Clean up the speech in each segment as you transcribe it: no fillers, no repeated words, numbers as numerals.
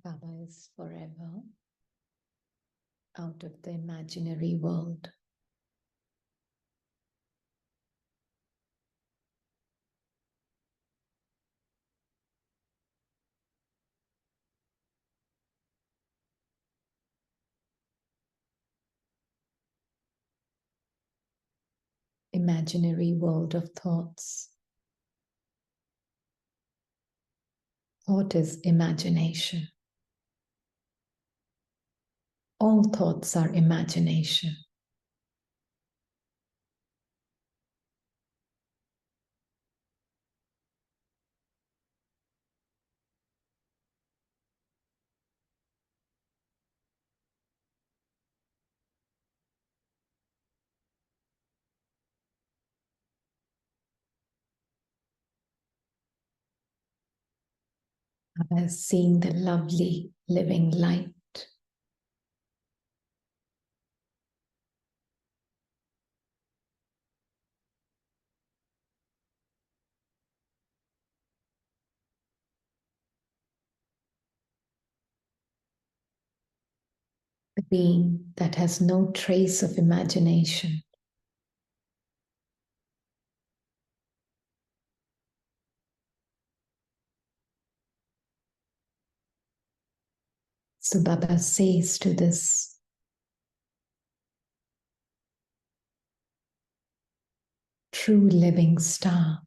Baba is forever out of the imaginary world. Imaginary world of thoughts. Thought is imagination. All thoughts are imagination. Baba is seeing the lovely living light. The being that has no trace of imagination. So Baba says to this true living star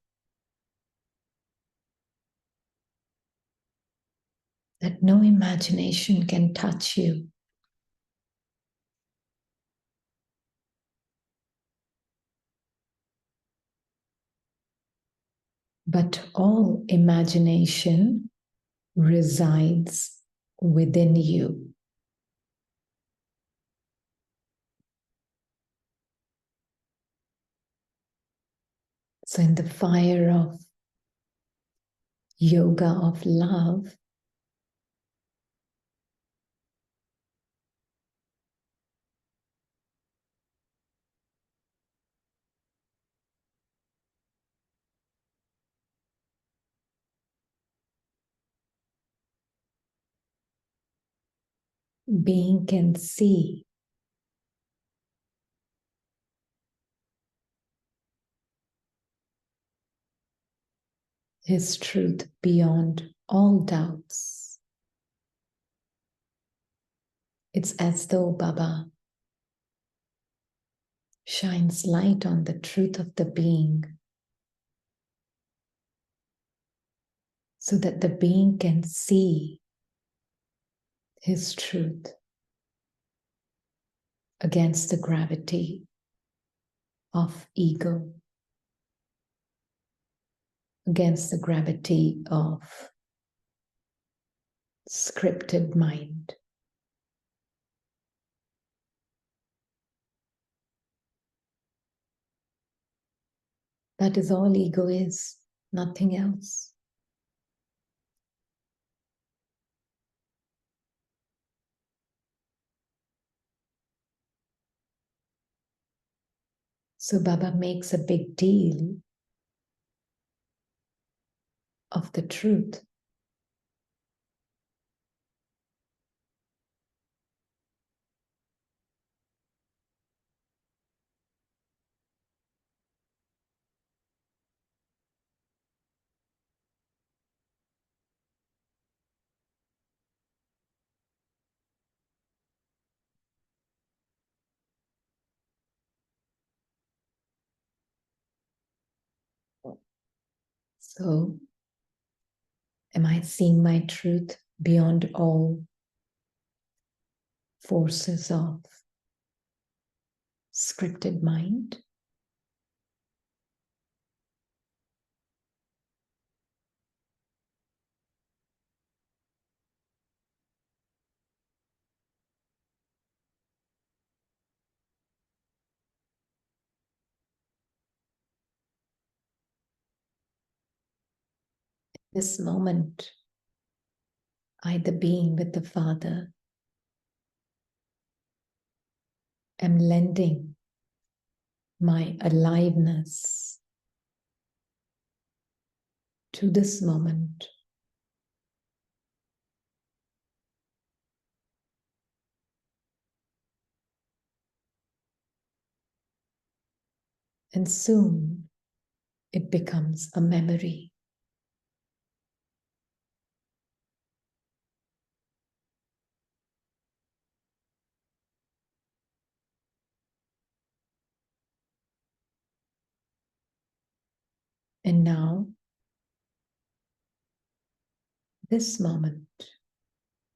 that no imagination can touch you. But all imagination resides within you. So, in the fire of yoga of love, being can see his truth beyond all doubts. It's as though Baba shines light on the truth of the being so that the being can see his truth against the gravity of ego, against the gravity of scripted mind. That is all ego is, nothing else. So Baba makes a big deal of the truth. So, am I seeing my truth beyond all forces of scripted mind? This moment, I, the being with the Father, am lending my aliveness to this moment. And soon it becomes a memory. And now, this moment,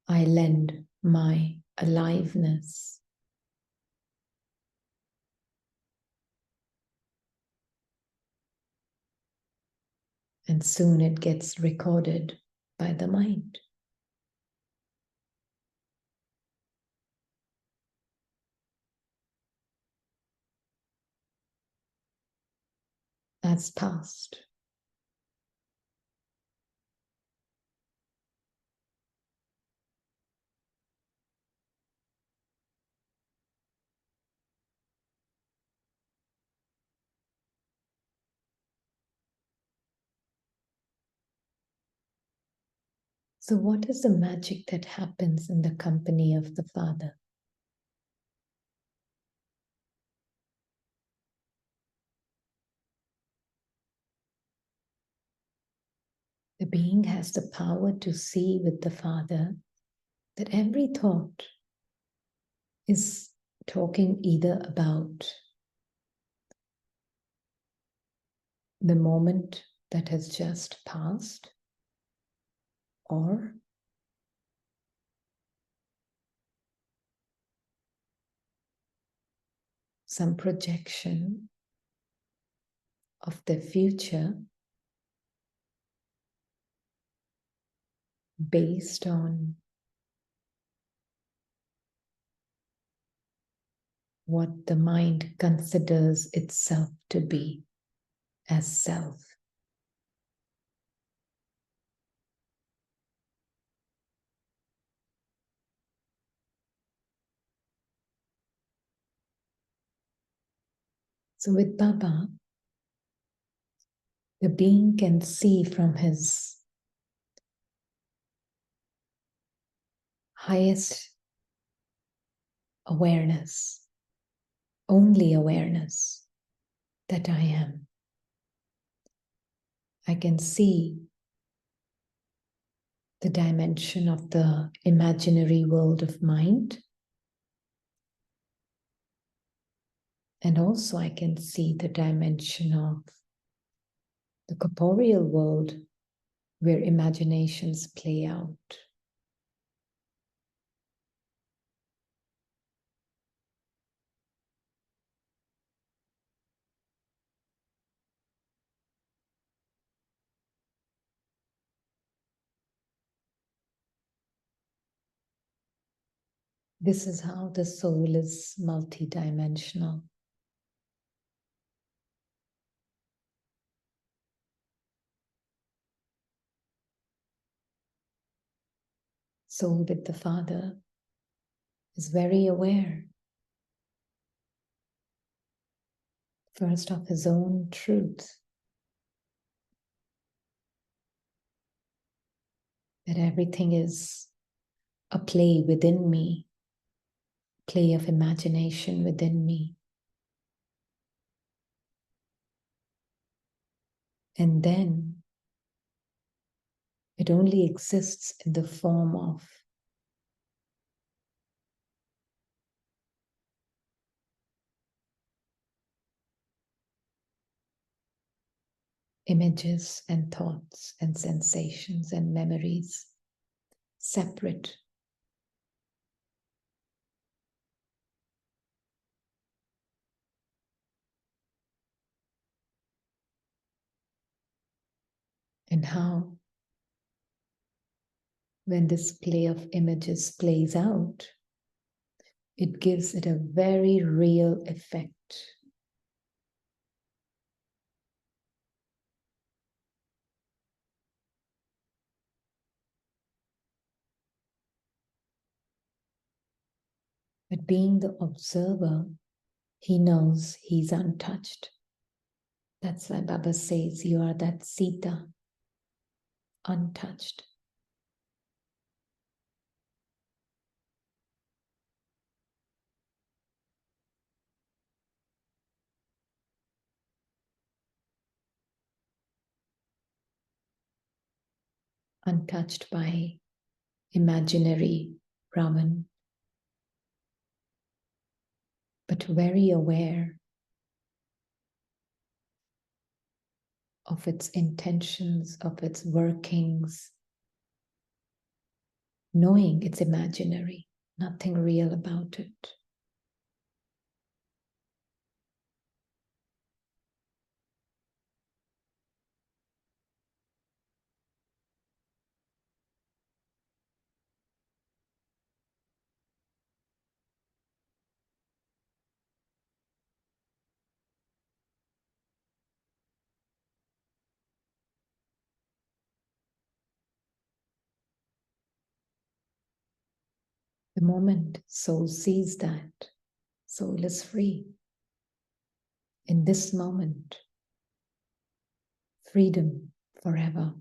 I lend my aliveness. And soon it gets recorded by the mind. As past. So, what is the magic that happens in the company of the Father? The being has the power to see with the Father that every thought is talking either about the moment that has just passed or some projection of the future based on what the mind considers itself to be as self. So with Baba, the being can see from his highest awareness, only awareness, that I am. I can see the dimension of the imaginary world of mind. And also I can see the dimension of the corporeal world where imaginations play out. This is how the soul is multidimensional. Soul with the Father is very aware, first of his own truth, that everything is a play within me, play of imagination within me. And then it only exists in the form of images and thoughts and sensations and memories, separate. And how, when this play of images plays out, it gives it a very real effect. But being the observer, he knows he's untouched. That's why Baba says you are that Sita, untouched. untouched by imaginary Brahman, but very aware of its intentions, of its workings, knowing it's imaginary, nothing real about it. The moment soul sees that, soul is free. In this moment, freedom forever.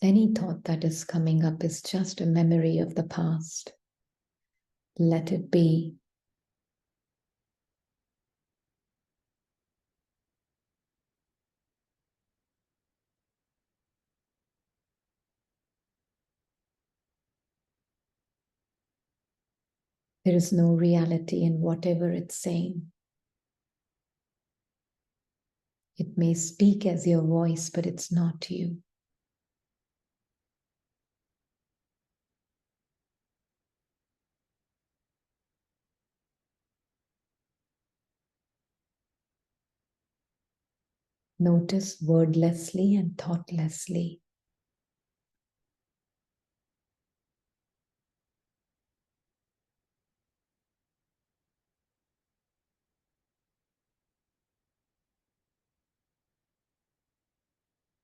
Any thought that is coming up is just a memory of the past. Let it be. There is no reality in whatever it's saying. It may speak as your voice, but it's not you. Notice wordlessly and thoughtlessly.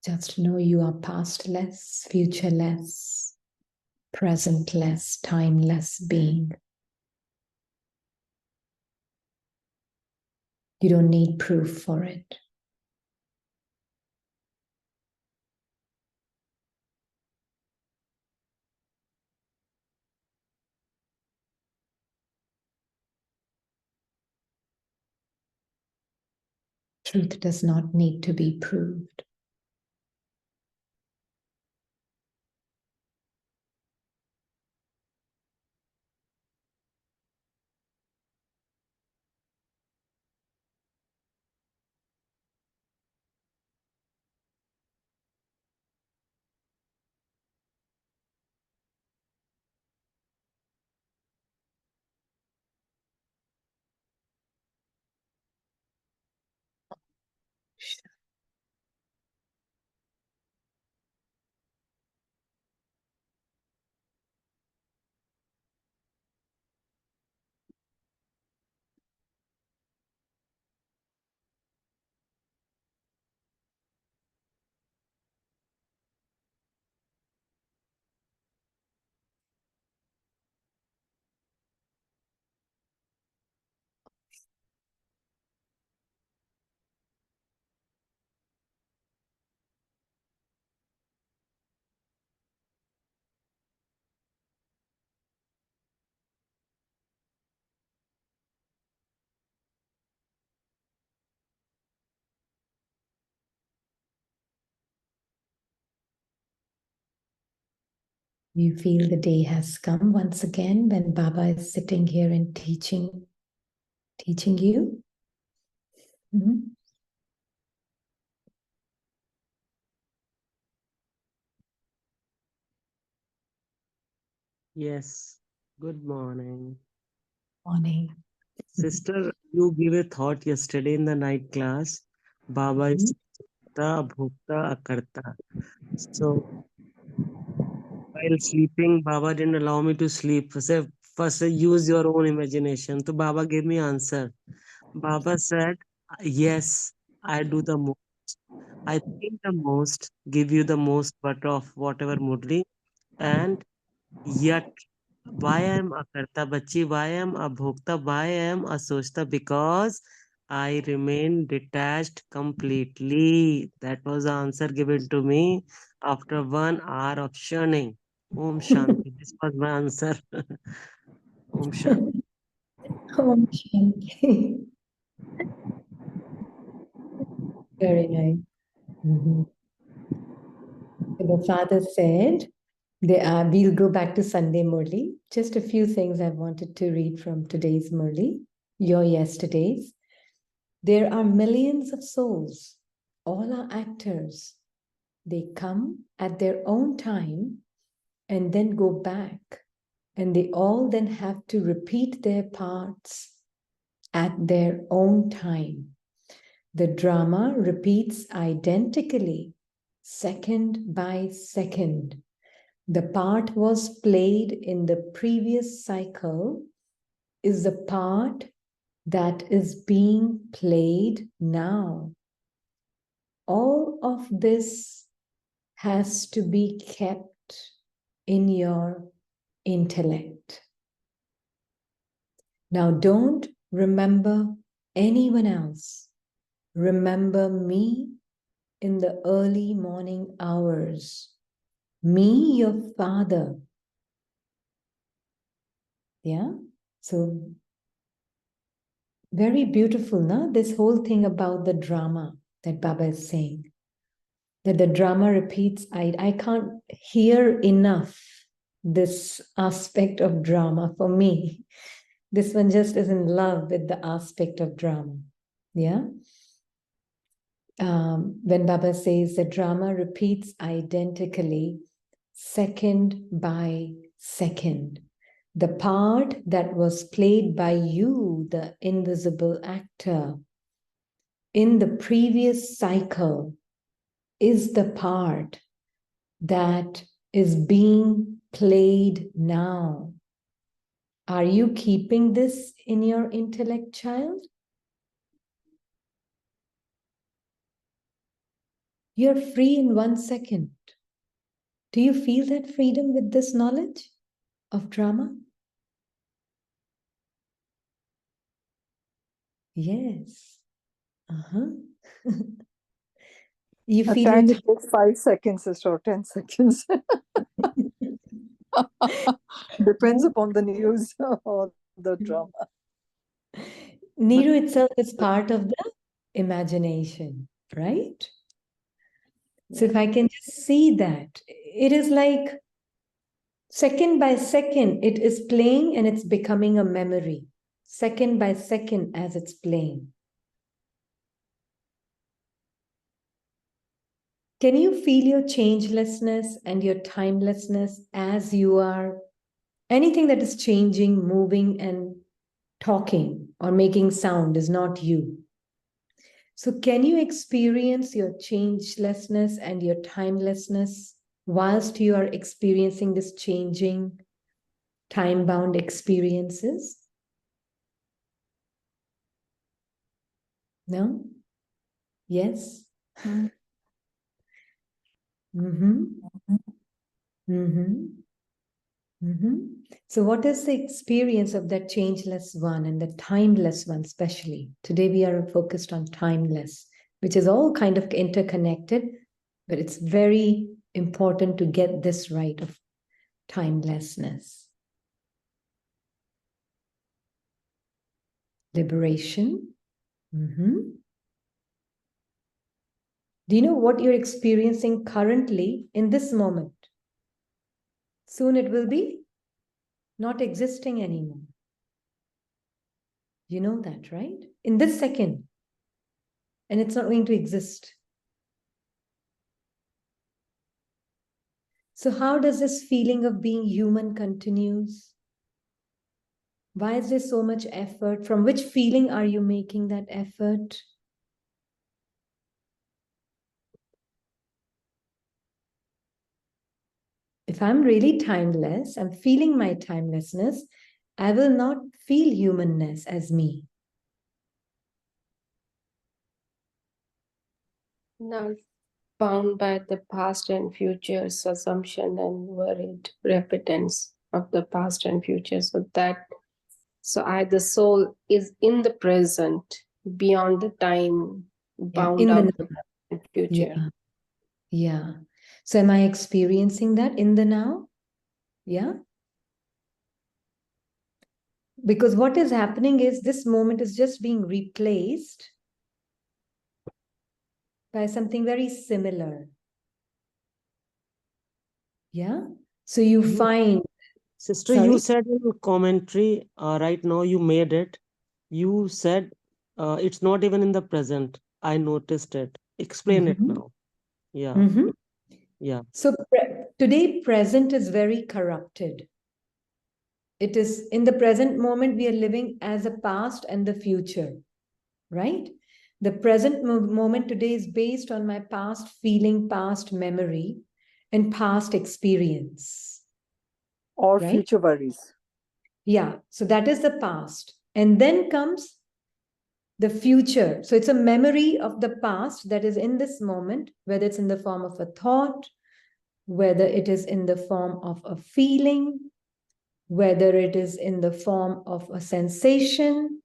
Just know you are pastless, futureless, presentless, timeless being. You don't need proof for it. Truth does not need to be proved. You feel the day has come once again when Baba is sitting here and teaching you. Mhm. Yes. Good morning. Morning. Sister, you gave a thought yesterday in the night class. Baba is Mhm. Sakta, Bhokta, Akarta. So while sleeping, Baba didn't allow me to sleep. First, use your own imagination. So Baba gave me answer. Baba said, yes, I do the most. I think the most, give you the most, but of whatever mudli. And yet why I am a karta bachi, why I am a bhokta, why I am a sochta, because I remain detached completely. That was the answer given to me after 1 hour of shunning. Om Shanti. This was my answer. Om Shanti. Om Shanti. Very nice. Mhm. The father said, we'll go back to Sunday Murli. Just a few things I wanted to read from today's Murli, your yesterday's. There are millions of souls. All are actors. They come at their own time and then go back. And they all then have to repeat their parts at their own time. The drama repeats identically, second by second. The part was played in the previous cycle is the part that is being played now. All of this has to be kept in your intellect. Now, don't remember anyone else. Remember me in the early morning hours. Me, your father. Yeah? So, very beautiful, no? This whole thing about the drama that Baba is saying. That the drama repeats. I can't hear enough this aspect of drama for me. This one just is in love with the aspect of drama. Yeah? When Baba says the drama repeats identically, second by second. The part that was played by you, the invisible actor, in the previous cycle is the part that is being played now. Are you keeping this in your intellect, child? You're free in 1 second. Do you feel that freedom with this knowledge of drama? Yes. You At feel your times it takes 5 seconds or 10 seconds. Depends upon the news or the drama. Niru itself is part of the imagination, right? So if I can just see that, it is like second by second, it is playing and it's becoming a memory. Second by second as it's playing. Can you feel your changelessness and your timelessness as you are? Anything that is changing, moving, and talking or making sound is not you. So, can you experience your changelessness and your timelessness whilst you are experiencing this changing, time bound experiences? No? Yes? Mm-hmm. Mm-hmm. Mm-hmm. So, what is the experience of that changeless one and the timeless one, especially? Today, we are focused on timeless, which is all kind of interconnected, but it's very important to get this right of timelessness. Liberation. Mm-hmm. Do you know what you're experiencing currently in this moment? Soon it will be not existing anymore. You know that, right? In this second. And it's not going to exist. So how does this feeling of being human continues? Why is there so much effort? From which feeling are you making that effort? If I'm really timeless, I'm feeling my timelessness, I will not feel humanness as me. Not bound by the past and future's assumption and worried repentance of the past and future. The soul is in the present, beyond the time, bound In the out the past and future. yeah. Yeah. So am I experiencing that in the now? Yeah. Because what is happening is this moment is just being replaced by something very similar. Yeah. So you You- find, Sister, sorry? you said in commentary, right now you made it. You said it's not even in the present. I noticed it. Explain it Mhm. now. Yeah, Mhm. yeah. So today, present is very corrupted. It is in the present moment, we are living as a past and the future, right? The present moment today is based on my past feeling, past memory, and past experience, Or right? future worries. Yeah, so that is the past. And then comes the future. So it's a memory of the past that is in this moment, whether it's in the form of a thought, whether it is in the form of a feeling, whether it is in the form of a sensation,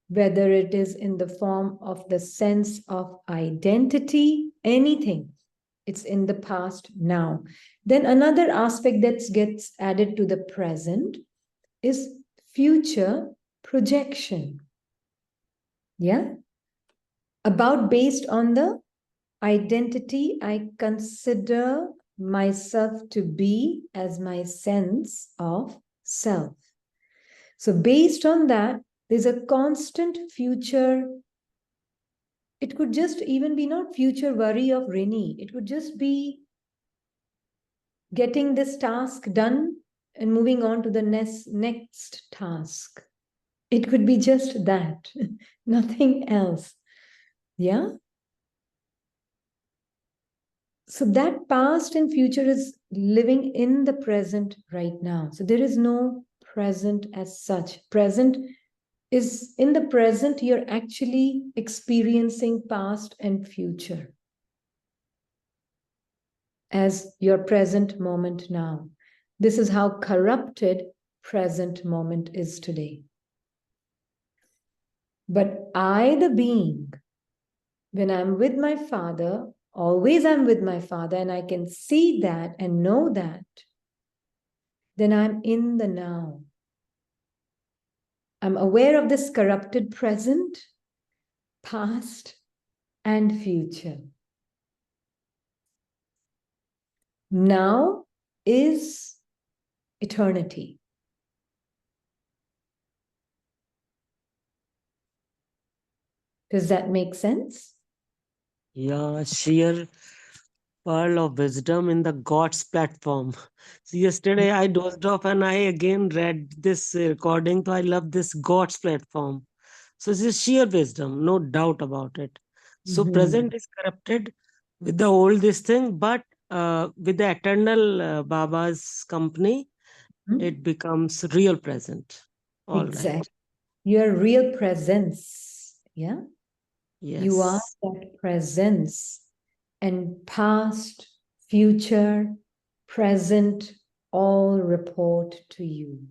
whether it is in the form of the sense of identity, anything. It's in the past now. Then another aspect that gets added to the present is future projection. Yeah. About based on the identity I consider myself to be as my sense of self. So, based on that, there's a constant future. It could just even be not future worry of Rini. It could just be getting this task done and moving on to the next task. It could be just that, nothing else. Yeah. So that past and future is living in the present right now. So there is no present as such. Present is in the present, you're actually experiencing past and future as your present moment now. This is how corrupted present moment is today. But I, the being, when I'm with my Father, always I'm with my Father, and I can see that and know that, then I'm in the now. I'm aware of this corrupted present, past, and future. Now is eternity. Does that make sense? Yeah, sheer pearl of wisdom in the God's platform. So yesterday I dozed off and I again read this recording. So I love this God's platform. So this is sheer wisdom, no doubt about it. So Mhm. present is corrupted with the old this thing, but with the eternal Baba's company, it becomes real present. All right. Exactly. Your real presence. Yeah. You are Yes. that presence. And past, future, present all report to you.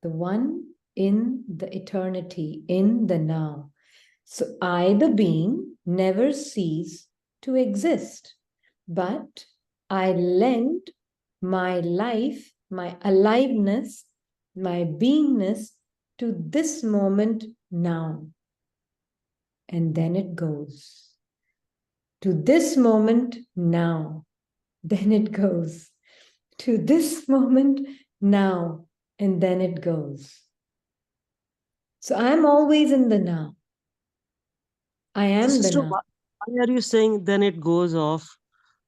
The one in the eternity, in the now. So I, the being, never cease to exist, but I lend my life, my aliveness, my beingness to this moment now. And then it goes. To this moment now. Then it goes. To this moment now. And then it goes. So I'm always in the now. I So am the sister, now. why are you saying then it goes off?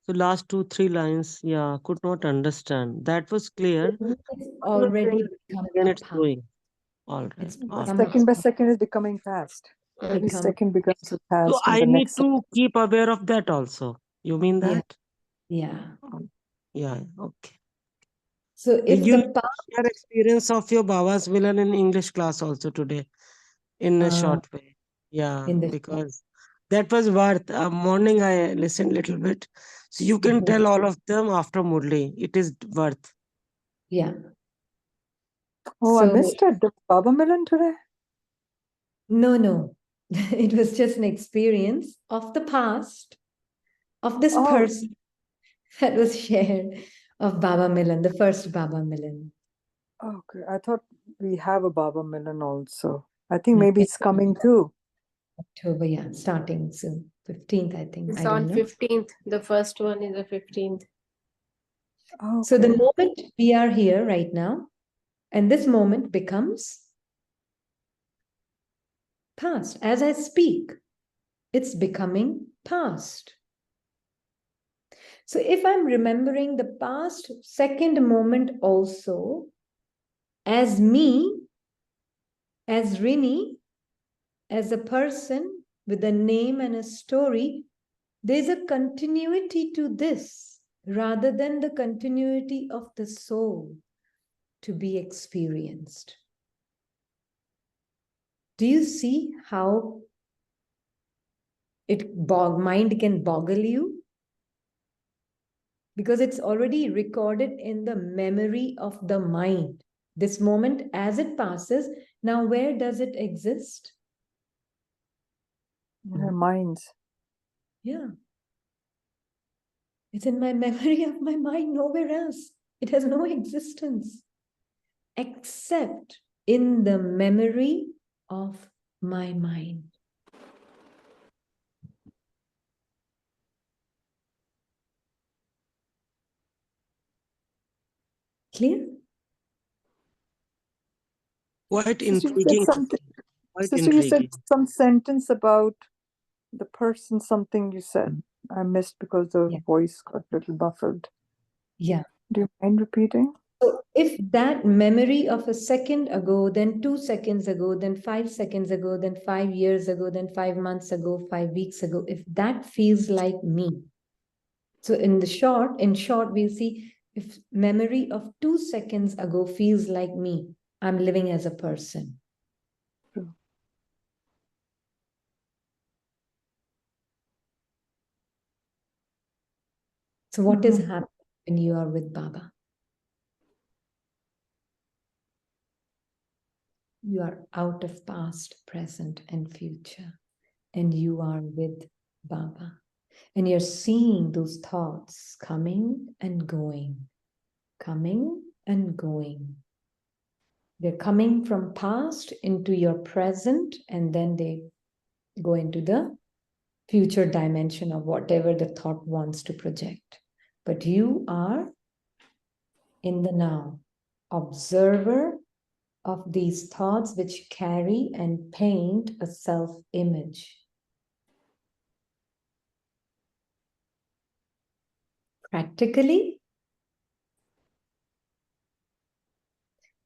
The last two, three lines, yeah, could not understand. That was clear. It's But you were saying already that become again a it's past. going. All right, It's all The become right. a second by past. second is becoming past. Every Become second becomes a So past, and I the need next second. to keep aware of that also. You mean yeah, that? yeah. Yeah, okay. So if You the need to past share experience of your Baba's villain in English class also today in a short way. Yeah, in the because that was worth. Morning I listened little bit. So you can tell all of them after Murli. It is worth. yeah. Oh, I So missed it. The Baba Milan today. no. It was just an experience of the past of this Oh, person that was shared of Baba Milan, the first Baba Milan. Okay, I thought we have a Baba Milan also. I think No, maybe it's coming too. October, yeah, starting soon. 15th, I think. It's I don't on know. 15th. The first one is the 15th. So the Okay. moment we are here right now, and this moment becomes past. As I speak, it's becoming past. So if I'm remembering the past second moment also as me, as Rini, as a person with a name and a story, there's a continuity to this rather than the continuity of the soul to be experienced. Do you see how mind can boggle you? Because it's already recorded in the memory of the mind. This moment, as it passes, now where does it exist? In our minds. Yeah. It's in my memory of my mind, nowhere else. It has no existence except in the memory of my mind. Clear? Quite Sister, you said intriguing. something. Quite Sister, you said intriguing. some sentence about the person, something you said. I missed because the Yeah. voice got a little muffled. Yeah. Do you mind repeating? So if that memory of a second ago, then 2 seconds ago, then 5 seconds ago, then 5 years ago, then 5 months ago, 5 weeks ago, if that feels like me. So in short, we'll see if memory of 2 seconds ago feels like me, I'm living as a person. True. So what is happening when you are with Baba? You are out of past, present, and future, and you are with Baba. And you're seeing those thoughts coming and going, coming and going. They're coming from past into your present, and then they go into the future dimension of whatever the thought wants to project. But you are in the now, observer of these thoughts which carry and paint a self-image. Practically,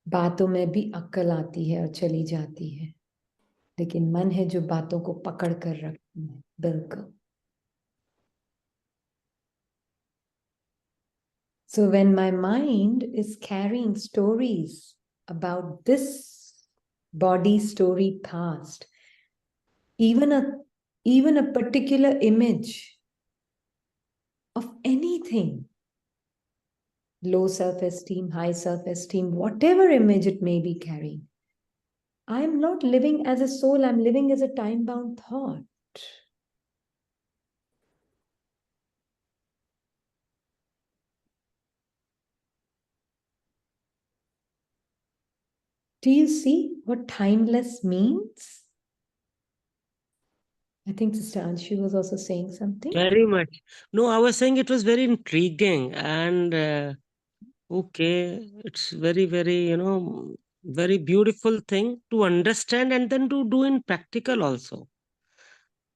बातों में भी अक्ल आती है और चली जाती है, लेकिन मन है जो बातों को पकड़ कर रखती है, बिल्कुल. So when my mind is carrying stories about this body story past, even a particular image of anything, low self-esteem, high self-esteem, whatever image it may be carrying, I'm not living as a soul, I'm living as a time-bound thought. Do you see what timeless means? I think Sister Anshu was also saying something. Very much. No, I was saying it was very intriguing and okay, it's very, very, very beautiful thing to understand and then to do in practical also.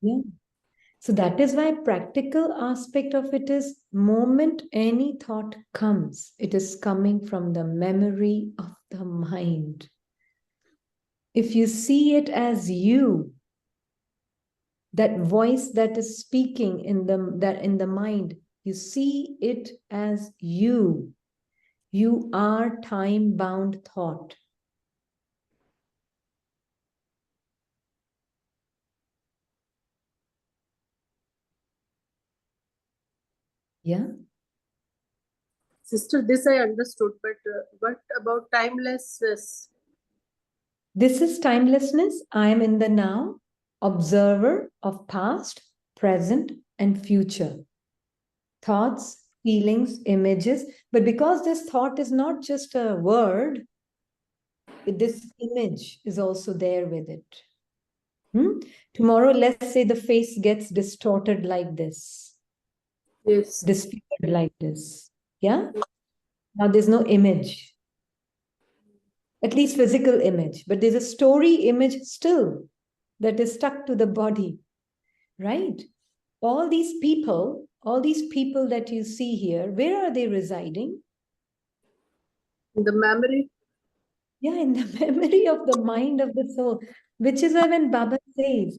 Yeah. So that is why practical aspect of it is moment any thought comes, it is coming from the memory of the mind. If you see it as you, that voice that is speaking in the mind, you see it as you. You are time-bound thought. Yeah. Sister, this I understood, but what about timelessness? This is timelessness. I am in the now, observer of past, present, and future. Thoughts, feelings, images. But because this thought is not just a word, this image is also there with it. Tomorrow, let's say the face gets distorted like this, Yes. disfigured like this. Yeah? Now there's no image, at least physical image, but there's a story image still that is stuck to the body, right? All these people that you see here, where are they residing? The memory. Yeah, in the memory of the mind of the soul, which is why when Baba says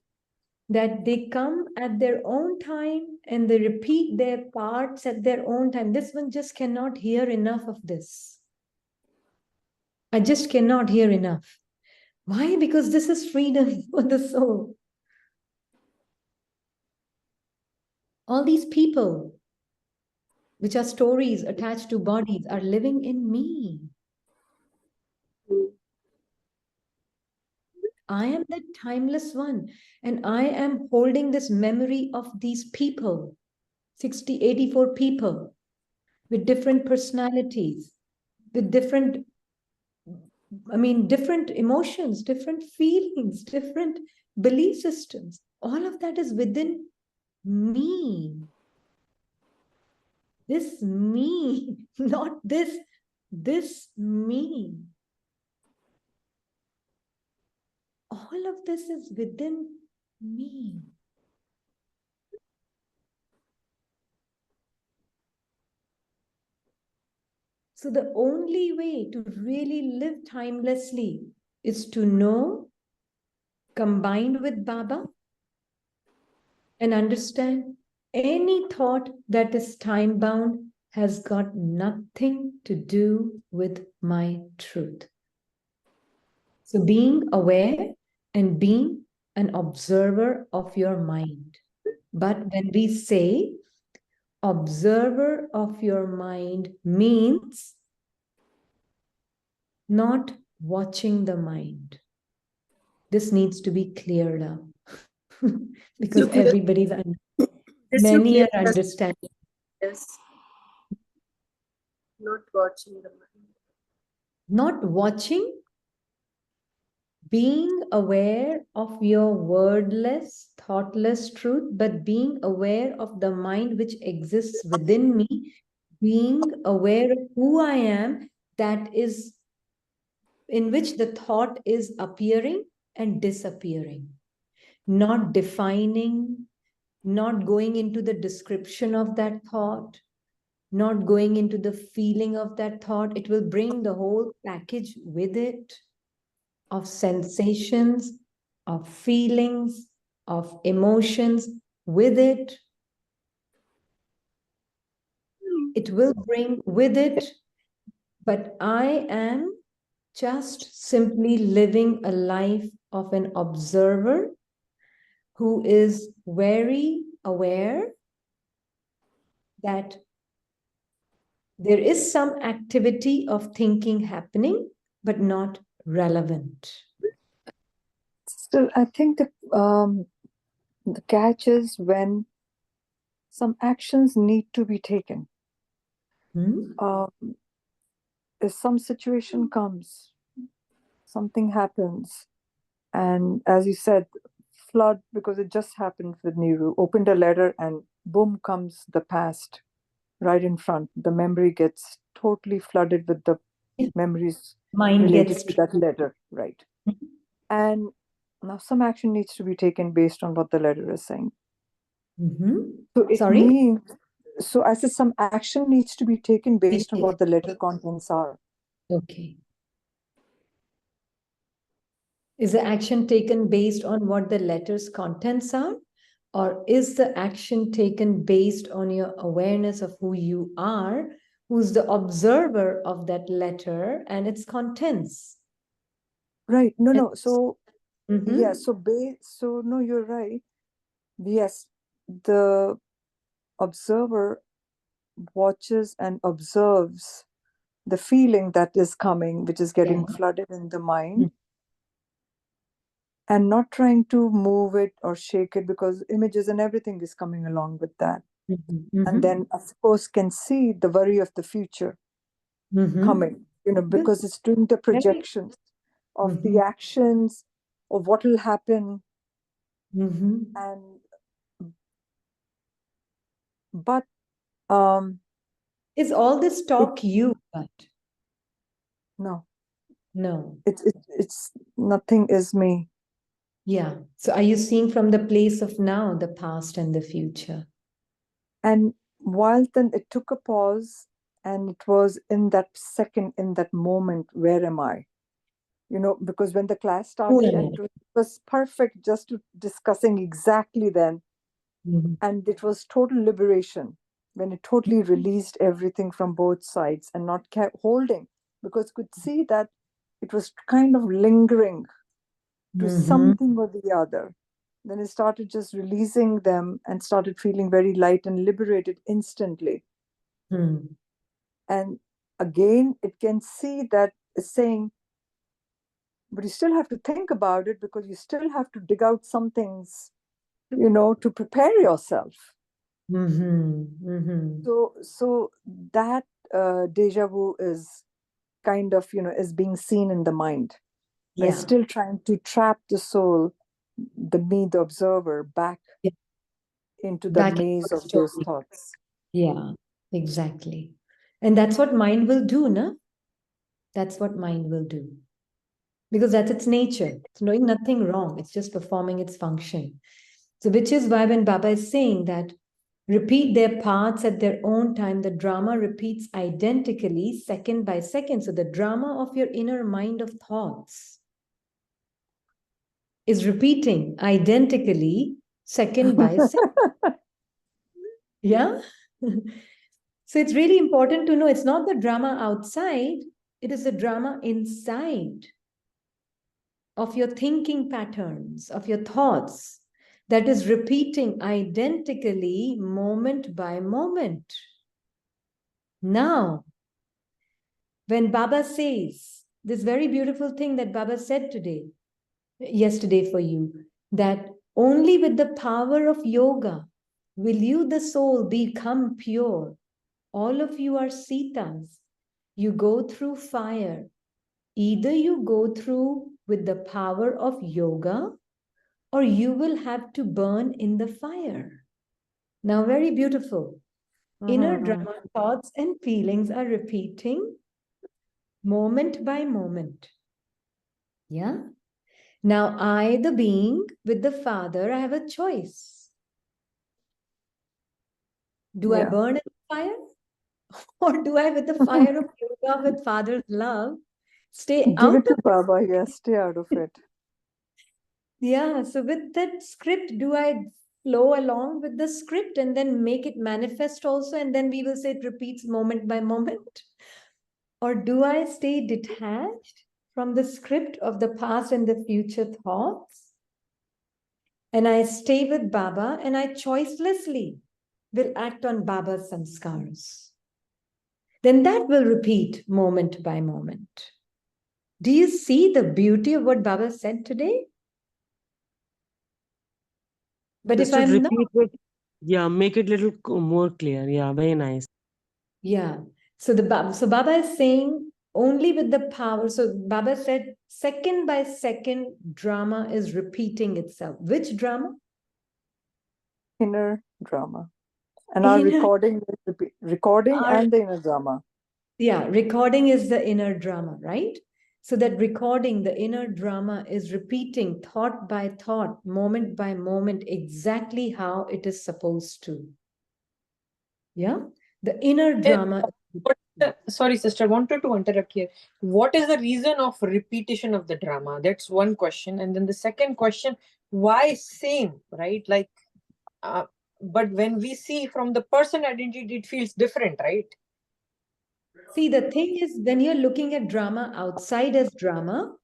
that they come at their own time and they repeat their parts at their own time, this one just cannot hear enough of this. I just cannot hear enough. Why? Because this is freedom for the soul. All these people, which are stories attached to bodies, are living in me. I am the timeless one, and I am holding this memory of these people, 60, 84 people with different personalities, with different emotions, different feelings, different belief systems. All of that is within me. This me, not this me. All of this is within me. So the only way to really live timelessly is to know, combined with Baba, and understand any thought that is time bound has got nothing to do with my truth. So being aware and being an observer of your mind. But when we say observer of your mind means not watching the mind. This needs to be cleared up because You clear. everybody's This you many clear. are understanding. Yes. Not watching the mind. Not watching, being aware of your wordless, thoughtless truth, but being aware of the mind which exists within me, being aware of who I am, that is in which the thought is appearing and disappearing, not defining, not going into the description of that thought, not going into the feeling of that thought. It will bring the whole package with it of sensations, of feelings, of emotions with it. It will bring with it, but I am just simply living a life of an observer who is very aware that there is some activity of thinking happening, but not relevant. Still, I think the catch is when some actions need to be taken. If some situation comes, something happens, and as you said, flood, because it just happened with Niru, opened a letter and boom comes the past right in front. The memory gets totally flooded with the memories Mind related gets to that letter, right? And now some action needs to be taken based on what the letter is saying. So it Sorry? means, so I said some action needs to be taken based on what the letter contents are. Okay. Is the action taken based on what the letter's contents are? Or is the action taken based on your awareness of who you are, who's the observer of that letter and its contents? Right. No. So, Mm-hmm. so no, you're right. Yes, the observer watches and observes the feeling that is coming, which is getting flooded in the mind, and not trying to move it or shake it, because images and everything is coming along with that. And then, of course, can see the worry of the future coming, because it's doing the projections. of the actions, of what will happen. And but Is all this talk you? But no, no. it's nothing is me. Yeah. So are you seeing from the place of now, the past and the future? And while then it took a pause, and it was in that second, in that moment, where am I? You know, because when the class started, and it was perfect just to discussing exactly then. And it was total liberation when it totally released everything from both sides and not kept holding, because could see that it was kind of lingering to something or the other. Then it started just releasing them and started feeling very light and liberated instantly. And again, it can see that it's saying, but you still have to think about it, because you still have to dig out some things, you know, to prepare yourself. So that deja vu is kind of, you know, is being seen in the mind. Yeah. It's still trying to trap the soul, the observer, back into the Back into maze the of those story. thoughts. Yeah, exactly. And that's what mind will do, no? That's what mind will do. Because that's its nature. It's doing nothing wrong. It's just performing its function. So which is why when Baba is saying that repeat their parts at their own time, the drama repeats identically second by second. So the drama of your inner mind of thoughts is repeating identically second by second. Yeah. So it's really important to know it's not the drama outside, it is the drama inside of your thinking patterns, of your thoughts, that is repeating identically moment by moment. Now, when Baba says this very beautiful thing that Baba said yesterday for you, that only with the power of yoga will you, the soul, become pure. All of you are Sitas. You go through fire. Either you go through with the power of yoga, or you will have to burn in the fire. Now, very beautiful. Inner drama thoughts and feelings are repeating moment by moment. Yeah. Now, I, the being with the Father, I have a choice. Do I burn in the fire? Or do I, with the fire of yoga, with Father's love, stay Give out it to of Baba, yes, stay out of it. Yeah, so with that script, do I flow along with the script and then make it manifest also? And then we will say it repeats moment by moment. Or do I stay detached from the script of the past and the future thoughts? And I stay with Baba and I choicelessly will act on Baba's samskars. Then that will repeat moment by moment. Do you see the beauty of what Baba said today? But Just if to I'm not, repeat it, yeah, make it little more clear. Yeah, very nice. yeah. So Baba is saying only with the power. So Baba said second by second drama is repeating itself. Which drama? Inner drama. And our recording and the inner drama. Yeah, recording is the inner drama, right? So that recording, the inner drama is repeating thought by thought, moment by moment, exactly how it is supposed to. Yeah, the inner drama. Sorry, sister, wanted to interrupt here. What is the reason of repetition of the drama? That's one question. And then the second question, why same, right? Like, but when we see from the person identity, it feels different, right? See, the thing is, when you're looking at drama outside as drama,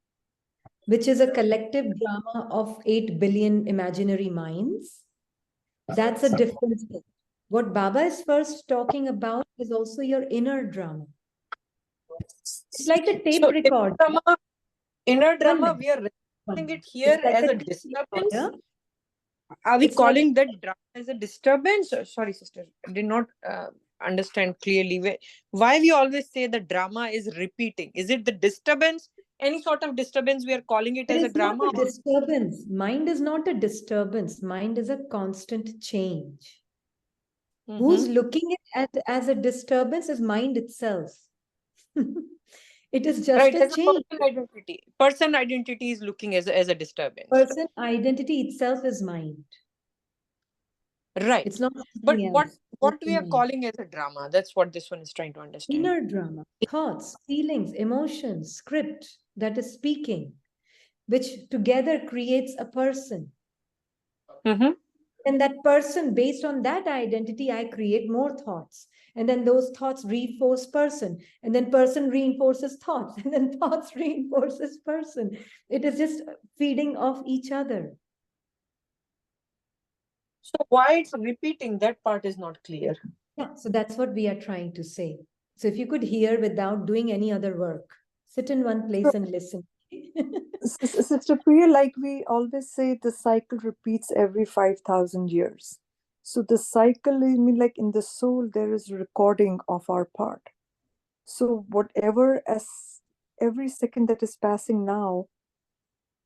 which is a collective drama of 8 billion imaginary minds, that's a different thing. What Baba is first talking about is also your inner drama. It's like a tape So recorder. inner drama, One we are minute. recording it It's here like as a a tape disturbance. recorder. Are we It's like calling that drama as a disturbance? Sorry, sister, I did not understand clearly. Why we always say the drama is repeating? Is it the disturbance any sort of disturbance, we are calling it But as a it's not drama? a disturbance. Mind is not a disturbance. Mind is a constant change. Who's looking at as a disturbance is mind itself. It is just Right, a as a change. person identity. Person identity is looking as a disturbance. Person identity itself is mind. Right. It's not But something else. what It's we are mind. calling as a drama, that's what this one is trying to understand. Inner drama, thoughts, feelings, emotions, script that is speaking, which together creates a person. And that person, based on that identity, I create more thoughts. And then those thoughts reinforce person. And then person reinforces thoughts. And then thoughts reinforces person. It is just feeding off each other. So why it's repeating, that part is not clear. Yeah, so that's what we are trying to say. So if you could hear without doing any other work, sit in one place and listen. Sister Priya, like we always say, the cycle repeats every 5,000 years. So the cycle, I mean, like in the soul, there is recording of our part. So whatever, as every second that is passing now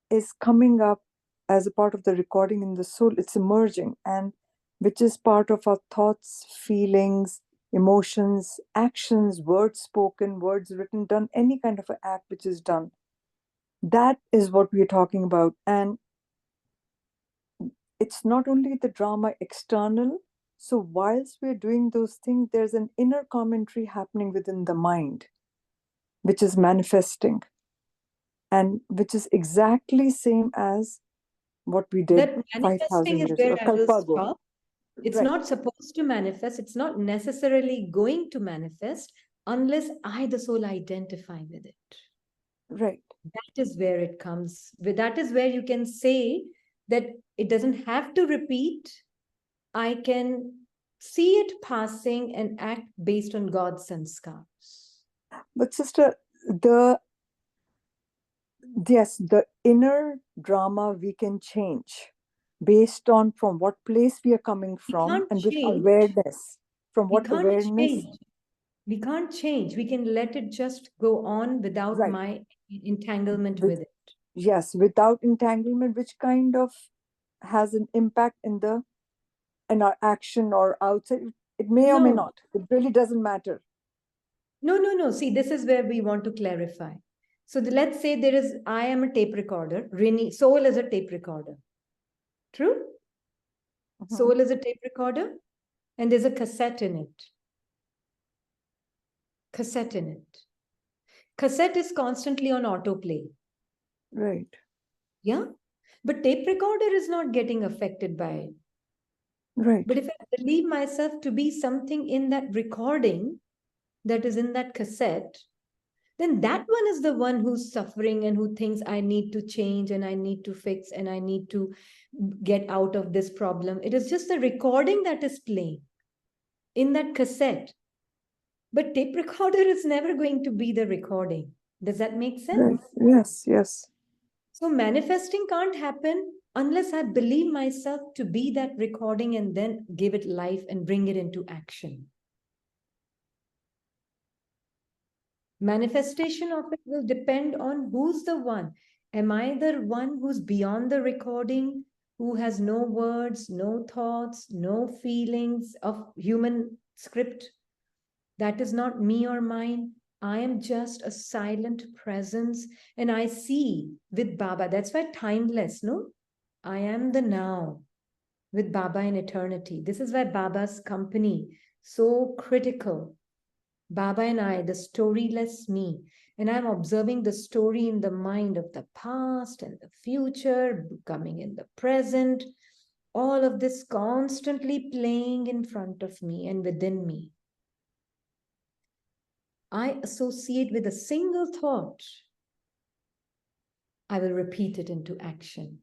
is coming up as a part of the recording in the soul, it's emerging, and which is part of our thoughts, feelings, emotions, actions, words spoken, words written, done, any kind of an act which is done. That is what we are talking about. And it's not only the drama external. So whilst we're doing those things, there's an inner commentary happening within the mind, which is manifesting, and which is exactly same as what we did That manifesting 5,000 is years where ago. I will Kalpago. stop. It's Right. not supposed to manifest. It's not necessarily going to manifest unless I, the soul, identify with it. Right. That is where it comes. That is where you can say that it doesn't have to repeat. I can see it passing and act based on God's sanskars. But sister, the inner drama we can change based on from what place we are coming from, can't and with change. awareness. From We what can't awareness? change. We can't change. We can let it just go on without Right. my entanglement with it. Yes, without entanglement, which kind of has an impact in our action or outside. It may or may No. not. It really doesn't matter. No. See, this is where we want to clarify. So let's say I am a tape recorder. Rini, soul is a tape recorder. True? Soul is a tape recorder, and there's a cassette in it. Cassette in it. Cassette is constantly on autoplay. Right. Yeah? But tape recorder is not getting affected by it. Right. But if I believe myself to be something in that recording that is in that cassette, then that one is the one who's suffering and who thinks I need to change and I need to fix and I need to get out of this problem. It is just the recording that is playing in that cassette. But tape recorder is never going to be the recording. Does that make sense? Right. Yes, yes. So manifesting can't happen unless I believe myself to be that recording and then give it life and bring it into action. Manifestation of it will depend on who's the one. Am I the one who's beyond the recording, who has no words, no thoughts, no feelings of human script? That is not me or mine. I am just a silent presence, and I see with Baba. That's why timeless, no? I am the now with Baba in eternity. This is why Baba's company so critical. Baba and I, the storyless me. And I'm observing the story in the mind of the past and the future, coming in the present. All of this constantly playing in front of me and within me. I associate with a single thought. I will repeat it into action.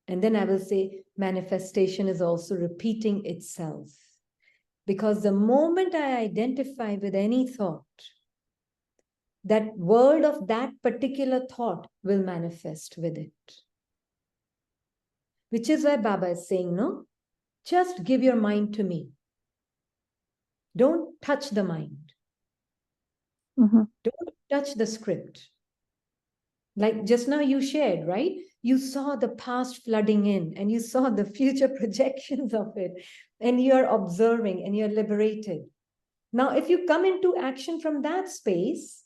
And then I will say manifestation is also repeating itself. Because the moment I identify with any thought, that word of that particular thought will manifest with it. Which is why Baba is saying, no, just give your mind to me. Don't touch the mind. Don't touch the script. Like just now you shared, right? You saw the past flooding in and you saw the future projections of it, and you're observing and you're liberated. Now, if you come into action from that space,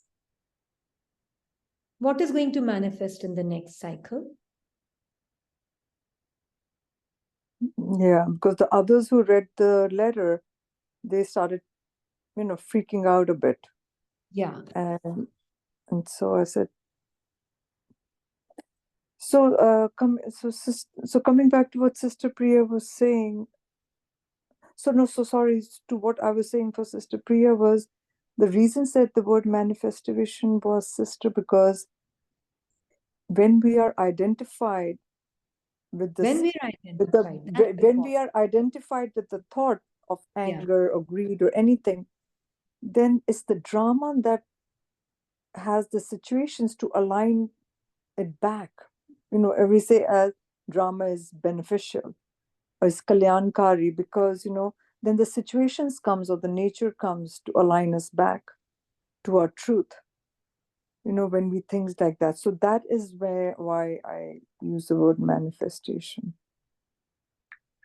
what is going to manifest in the next cycle? Yeah, because the others who read the letter, they started, freaking out a bit. Yeah. And so I said, so coming back to what Sister Priya was saying, sorry, to what I was saying for Sister Priya was, the reason said the word manifestation was, Sister, because when we are identified with this, When we're identified, that's the when thought. we are identified with the thought of Yeah. anger or greed or anything, then it's the drama that has the situations to align it back. We say drama is beneficial or is kalyankari, because then the situations comes or the nature comes to align us back to our truth, when we think like that. So that is why I use the word manifestation.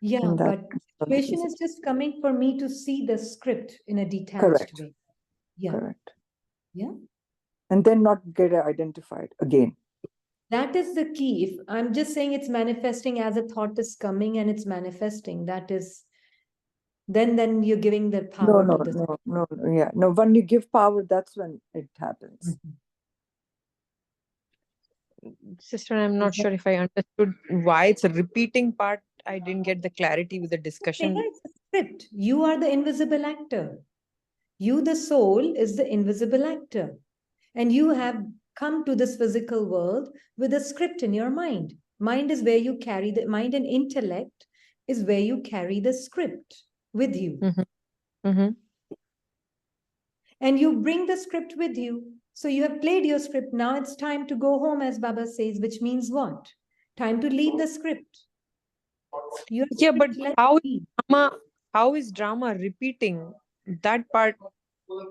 Yeah, And that but situation is just coming for me to see the script in a detached correct. way. Yeah. Correct. Yeah. And then not get identified again. That is the key. If I'm just saying it's manifesting as a thought is coming and it's manifesting, that is, then you're giving the power to the. Yeah. No, when you give power, that's when it happens. Mhm. Sister, I'm not sure if I understood why it's a repeating part. I didn't get the clarity with the discussion. It's a script. You are the invisible actor. You, the soul, is the invisible actor. And you have come to this physical world with a script in your mind. Mind is where you carry the mind, and intellect is where you carry the script with you. Mm-hmm. Mm-hmm. And you bring the script with you. So you have played your script. Now it's time to go home, as Baba says, which means what? Time to leave the script. Yeah, but how is drama repeating that part?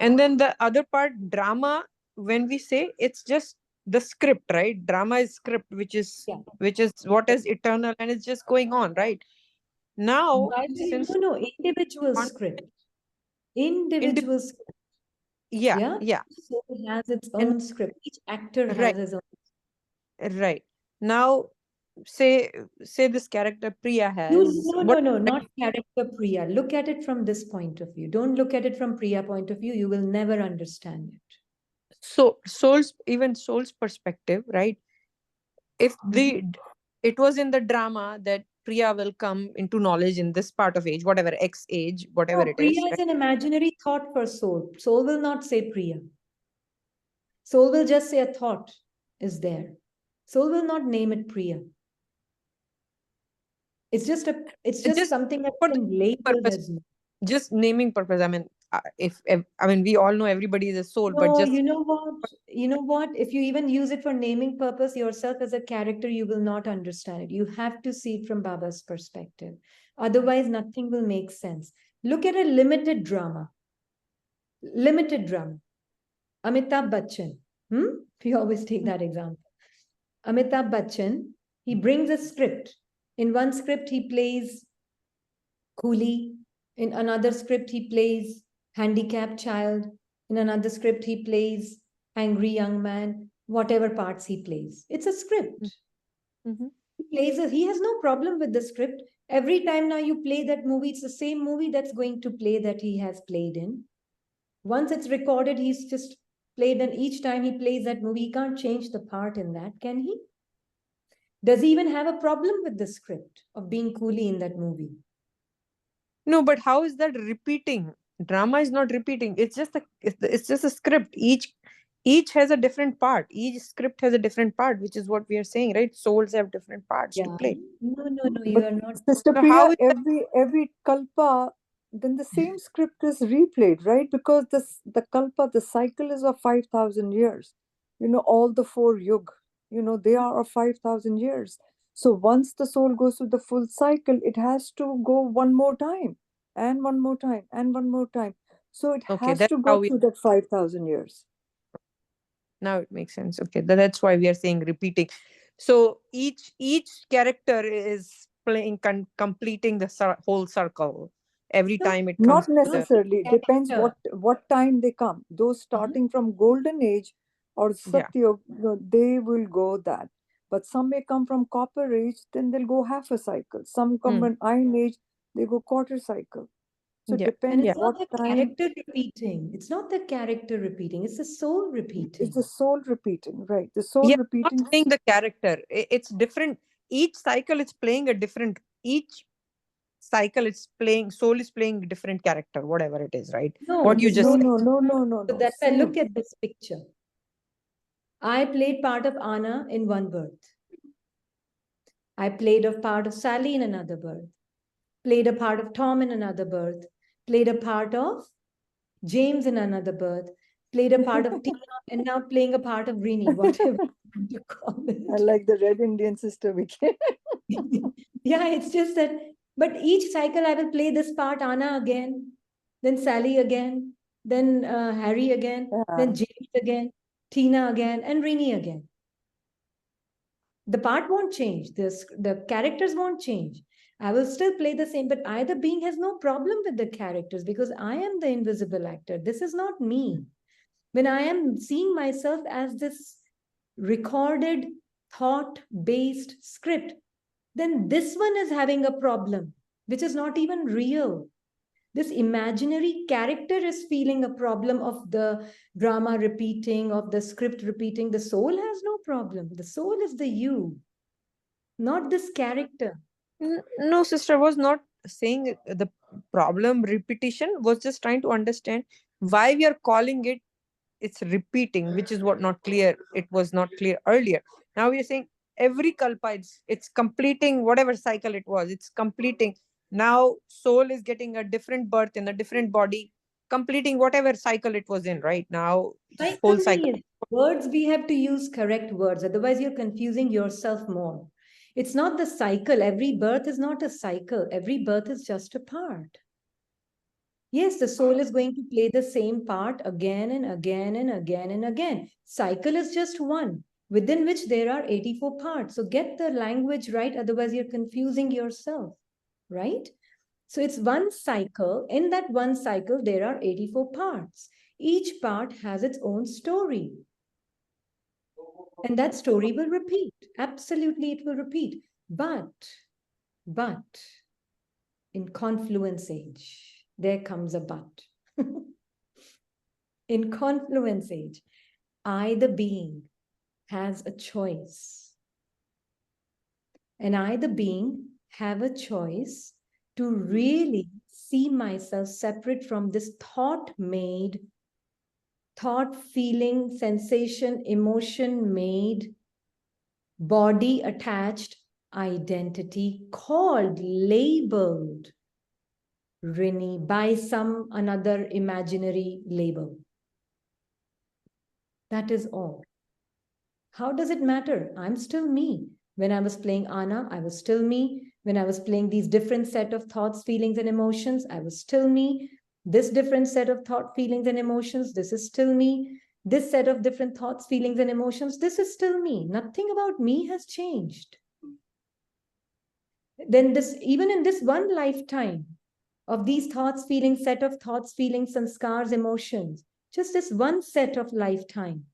And then the other part, drama, when we say it's just the script, right? Drama is script, which is what is eternal and it's just going on, right? Now, since individual script. Individual script. yeah. So it has its And own script. Each actor has right, his own. right. Now, say this character Priya has No, not character Priya. Look at it from this point of view. Don't look at it from Priya point of view. You will never understand it. so soul's perspective, right? If it was in the drama that Priya will come into knowledge in this part of age, whatever X age, whatever No, it Priya is, is right? an imaginary thought for soul. Soul will not say Priya. Soul will just say a thought is there. Soul will not name it Priya. It's just something that's for the been labeled purpose, as. just naming purpose. I mean, if I mean, we all know everybody is a soul, but No, just you know what? You know what? If you even use it for naming purpose yourself as a character, you will not understand it. You have to see it from Baba's perspective. Otherwise, nothing will make sense. Look at a limited drama. Limited drama. Amitabh Bachchan. We always take that example. Amitabh Bachchan, he brings a script. In one script, he plays coolie. In another script, he plays handicapped child. In another script, he plays angry young man, whatever parts he plays. It's a script. Mhm. He has no problem with the script. Every time now you play that movie, it's the same movie that's going to play that he has played in. Once it's recorded, he's just played, and each time he plays that movie, he can't change the part in that, can he? Does he even have a problem with the script of being coolie in that movie? No, but how is that repeating? Drama is not repeating. It's just a script. Each has a different part. Each script has a different part, which is what we are saying, right? Souls have different parts to play. No, you But are not. Sister So Priya, how is that? every kalpa, then the same script is replayed, right? Because the kalpa, the cycle is of 5,000 years. All the four yug, they are of 5,000 years. So once the soul goes through the full cycle, it has to go one more time, and one more time, and one more time. So it Okay, has that's to how go we. through that 5,000 years. Now it makes sense. Okay, that's why we are saying repeating. So each character is playing completing the whole circle every No, time it Not comes to the necessarily. It depends character. what time they come. Those starting from golden age or yeah. Satya, they will go that. But some may come from copper age, then they'll go half a cycle. Some come Hmm. from iron age, they go quarter cycle. So it Yeah. And depends Yeah. it's not what the time. character repeating. It's not the character repeating. It's the soul It's repeating. the soul repeating, right? The soul Yeah, not repeating. playing the character. It's different. Each cycle is playing a different. Each cycle it's playing. Soul is playing a different character, whatever it is, right? No, What the you just No, soul. said. no, no, no, no, So no. that's why look Same. at this picture. I played part of Anna in one birth. I played a part of Sally in another birth. Played a part of Tom in another birth. Played a part of James in another birth. Played a part of Tina, and now playing a part of Rini, whatever you call I it. like the Red Indian sister became. Yeah, it's just that. But each cycle, I will play this part, Anna again, then Sally again, then Harry again, then Yeah. James again, Tina again, and Rini again. The part won't change. The characters won't change. I will still play the same, but I, the being, has no problem with the characters because I am the invisible actor. This is not me. When I am seeing myself as this recorded, thought based script, then this one is having a problem, which is not even real. This imaginary character is feeling a problem of the drama repeating, of the script repeating. The soul has no problem. The soul is the you, not this character. No, sister, was not saying the problem repetition, was just trying to understand why we are calling it it's repeating, which is what not clear. It was not clear earlier. Now we are saying every kalpa it's completing whatever cycle it was. It's completing. Now soul is getting a different birth in a different body, completing whatever cycle it was in. Right now, this whole Cycle cycle. means words, we have to use correct words. Otherwise, you're confusing yourself more. It's not the cycle. Every birth is not a cycle. Every birth is just a part. Yes, the soul is going to play the same part again and again and again and again. Cycle is just one, within which there are 84 parts. So get the language right, otherwise you're confusing yourself, right? So it's one cycle. In that one cycle, there are 84 parts. Each part has its own story. And that story will repeat. Absolutely, it will repeat. But in confluence age, there comes a but. In confluence age, I, the being, has a choice. And I, the being, have a choice to really see myself separate from this thought made, thought, feeling, sensation, emotion made, body attached identity called, labeled Rini by some another imaginary label. That is all. How does it matter? I'm still me. When I was playing Anna, I was still me. When I was playing these different set of thoughts, feelings, and emotions, I was still me. This different set of thought, feelings, and emotions, this is still me. This set of different thoughts, feelings, and emotions, this is still me. Nothing about me has changed. Then this, even in this one lifetime of these thoughts, feelings, set of thoughts, feelings, sanskars, emotions, just this one set of lifetime,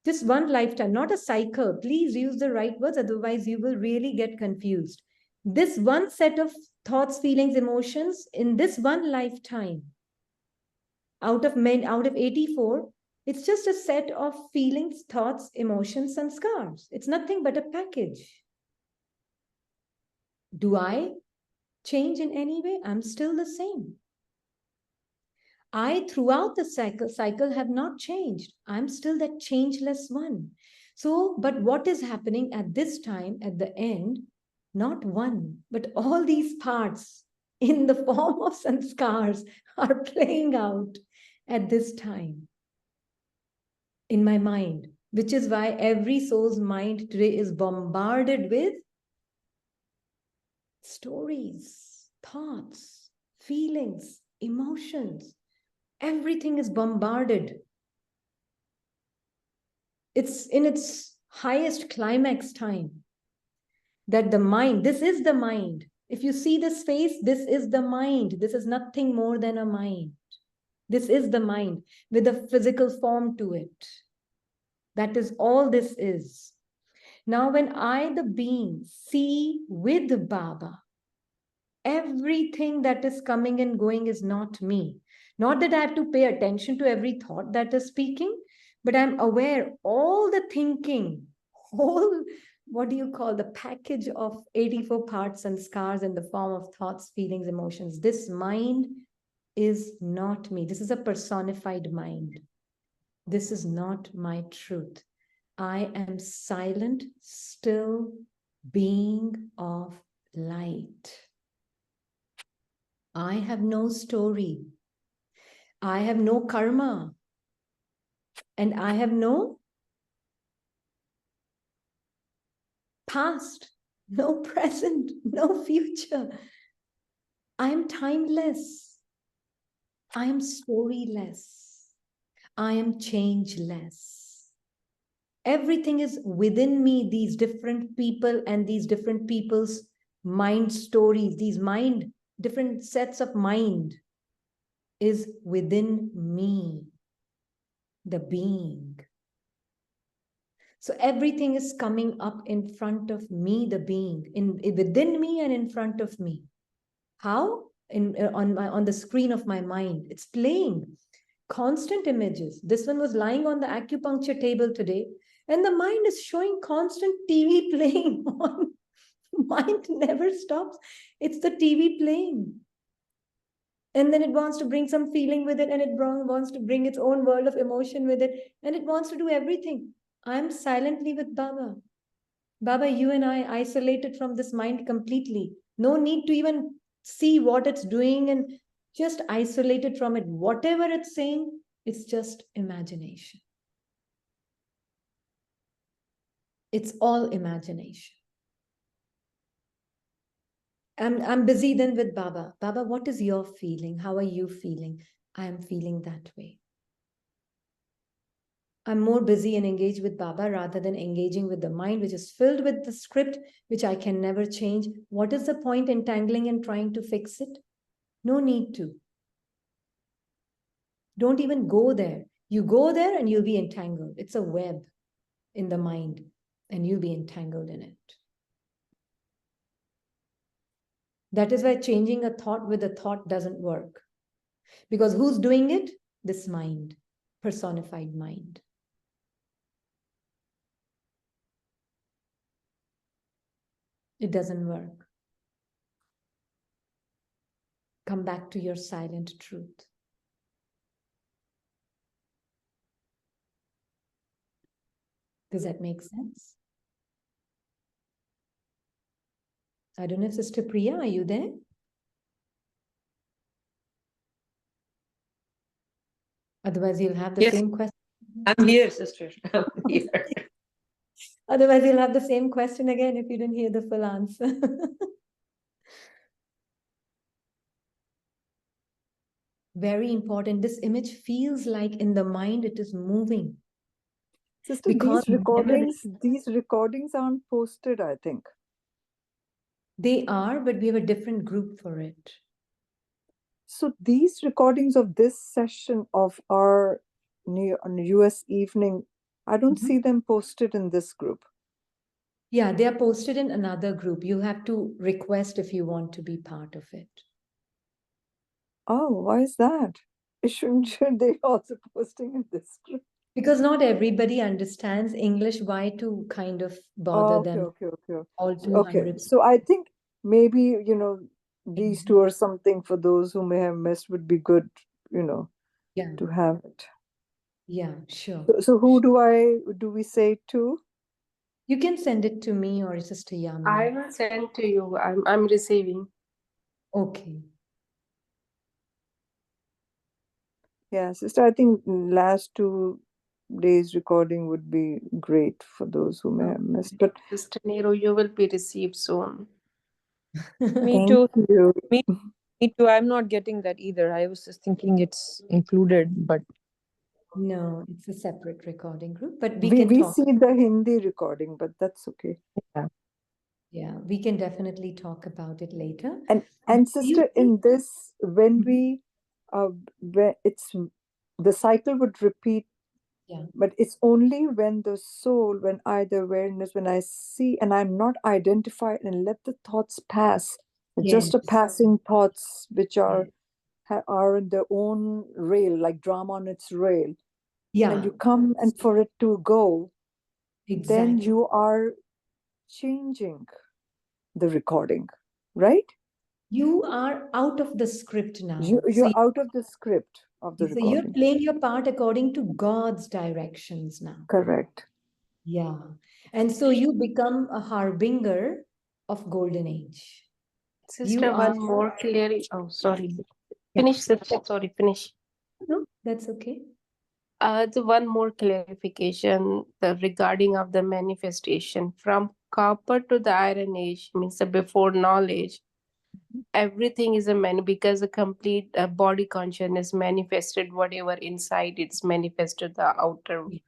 just one lifetime, not a cycle. Please use the right words, otherwise you will really get confused. This one set of thoughts, feelings, emotions in this one lifetime, out of 84, it's just a set of feelings, thoughts, emotions, and scars. It's nothing but a package. Do I change in any way? I'm still the same. I, throughout the cycle have not changed. I'm still that changeless one. So, but what is happening at this time, at the end, not one, but all these parts in the form of sanskars are playing out at this time in my mind, which is why every soul's mind today is bombarded with stories, thoughts, feelings, emotions. Everything is bombarded. It's in its highest climax time. That the mind, this is the mind. If you see this face, this is the mind. This is nothing more than a mind. This is the mind with a physical form to it. That is all this is. Now, when I, the being, see with Baba, everything that is coming and going is not me. Not that I have to pay attention to every thought that is speaking, but I'm aware all the thinking, whole, what do you call the package of 84 parts and scars in the form of thoughts, feelings, emotions. This mind is not me. This is a personified mind. This is not my truth. I am silent, still being of light. I have no story. I have no karma. And I have no past, no present, no future. I am timeless. I am storyless. I am changeless. Everything is within me, these different people and these different people's mind stories, these mind, different sets of mind is within me, the being. So everything is coming up in front of me, the being, within me and in front of me. How? On the screen of my mind. It's playing constant images. This one was lying on the acupuncture table today, and the mind is showing constant TV playing on. Mind never stops. It's the TV playing. And then it wants to bring some feeling with it, and it wants to bring its own world of emotion with it, and it wants to do everything. I'm silently with Baba. Baba, you and I isolated from this mind completely. No need to even see what it's doing and just isolated from it. Whatever it's saying, it's just imagination. It's all imagination. I'm busy then with Baba. Baba, what is your feeling? How are you feeling? I am feeling that way. I'm more busy and engaged with Baba rather than engaging with the mind, which is filled with the script, which I can never change. What is the point entangling and trying to fix it? No need to. Don't even go there. You go there and you'll be entangled. It's a web in the mind and you'll be entangled in it. That is why changing a thought with a thought doesn't work. Because who's doing it? This mind, personified mind. It doesn't work. Come back to your silent truth. Does that make sense? I don't know if Sister Priya, are you there? Otherwise, you'll have the Yes. same question. I'm here, sister. I'm here. Otherwise, you'll have the same question again if you didn't hear the full answer. Very important. This image feels like in the mind it is moving. Sister, Because these recordings aren't posted, I think. they are, but we have a different group for it. So these recordings of this session of our US evening, I don't see them posted in this group. Yeah, they are posted in another group. You have to request if you want to be part of it. Oh, why is that? Should they also posting in this group? Because not everybody understands English. Why to kind of bother them? Okay. All 200. So I think maybe, these two or something for those who may have missed would be good, Yeah, to have it. yeah, sure. So who do we say to? You can send it to me or Sister Yami. I will send to you. I'm receiving. Okay. Yeah, sister, I think last 2 days recording would be great for those who may have missed. But Sister Nero, you will be received soon. Me thank too. you. Me too. I'm not getting that either. I was just thinking it's included, but No, it's a separate recording group, but we We can talk. see the Hindi recording, but that's okay. Yeah, we can definitely talk about it later. And Do you sister, think- in this, when Mhm. we where it's the cycle would repeat, Yeah. but it's only when the soul, when I, the awareness, when I see and I'm not identified and let the thoughts pass, just a Yes. passing thoughts which are Yes. are in their own rail, like drama on its rail, Yeah, and you come and for it to go, then exactly. you are changing the recording, right? You are out of the script now. You're out of the script of the So you're recording. playing your part according to God's directions now. Correct. Yeah. And so you become a harbinger of golden age. Sister, are- one more clearly. Oh, sorry. Yeah. Finish, sister. Sorry, finish. No, that's okay. The one more clarification the regarding of the manifestation from copper to the iron age means the before knowledge. Everything is a man because the complete body consciousness manifested whatever inside it's manifested the outer You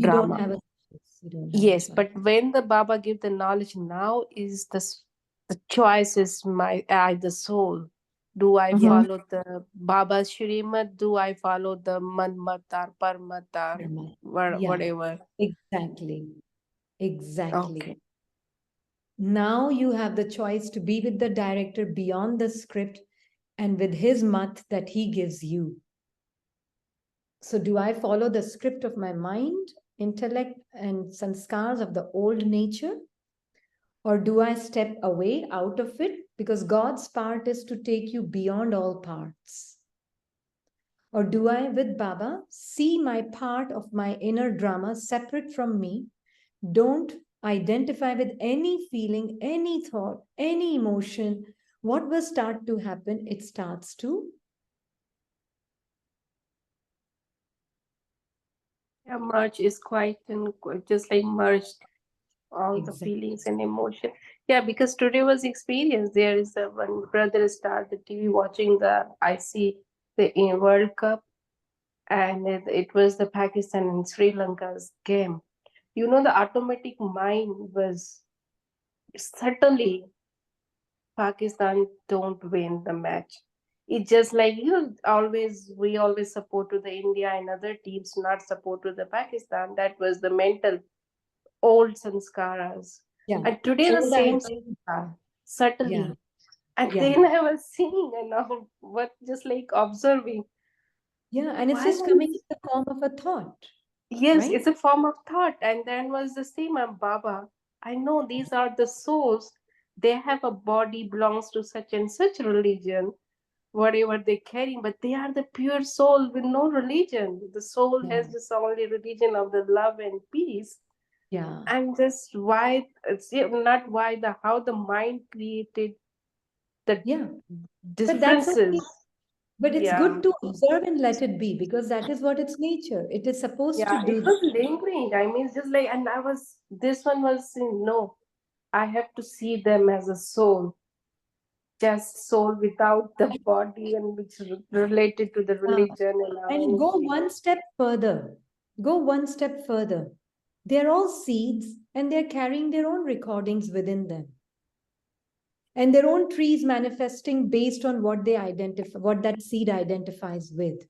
don't drama. have a choice. You don't have a Yes, choice. but when the Baba give the knowledge now is the choice is my I the soul. Do I Mhm. follow the Baba's Shrimad? Do I follow the Manmatar, Parmatar, Karma. Yeah, whatever? exactly. Exactly. Okay. Now you have the choice to be with the director beyond the script and with his mat that he gives you. So, do I follow the script of my mind, intellect, and sanskars of the old nature? Or do I step away out of it? Because God's part is to take you beyond all parts. Or do I, with Baba, see my part of my inner drama separate from me? Don't identify with any feeling, any thought, any emotion. What will start to happen? It starts to Yeah, merge is quite and just like merged all the exactly. feelings and emotion. Yeah, because today was experience. There is a one brother start the TV watching the I see the World Cup and it was the Pakistan and Sri Lanka's game. You know, the automatic mind was certainly Pakistan don't win the match. It's just like always we always support to the India and other teams, not support to the Pakistan. That was the mental old sanskaras. Yeah. And today the Old same identity. sanskar, Yeah. subtly. And Yeah. then I was seeing and now what just like observing. Yeah. And it's Why just coming was in the form of a thought, yes, right? it's a form of thought. And then was the same Baba. I know these are the souls. They have a body belongs to such and such religion, whatever they carry, but they are the pure soul with no religion. The soul Yeah. has just only religion of the love and peace. Yeah. And just why it's not why the how the mind created the Yeah. But that's differences. okay. But it's Yeah. good to observe and let it be because that is what its nature. It is supposed to Yeah, do it that. was lingering. I mean, it's just like, and I was, this one was, no, I have to see them as a soul, just soul without the body and which related to the Yeah. religion and And go anything. one step further. Go one step further. They're all seeds and they're carrying their own recordings within them. And their own trees manifesting based on what they identify, what that seed identifies with.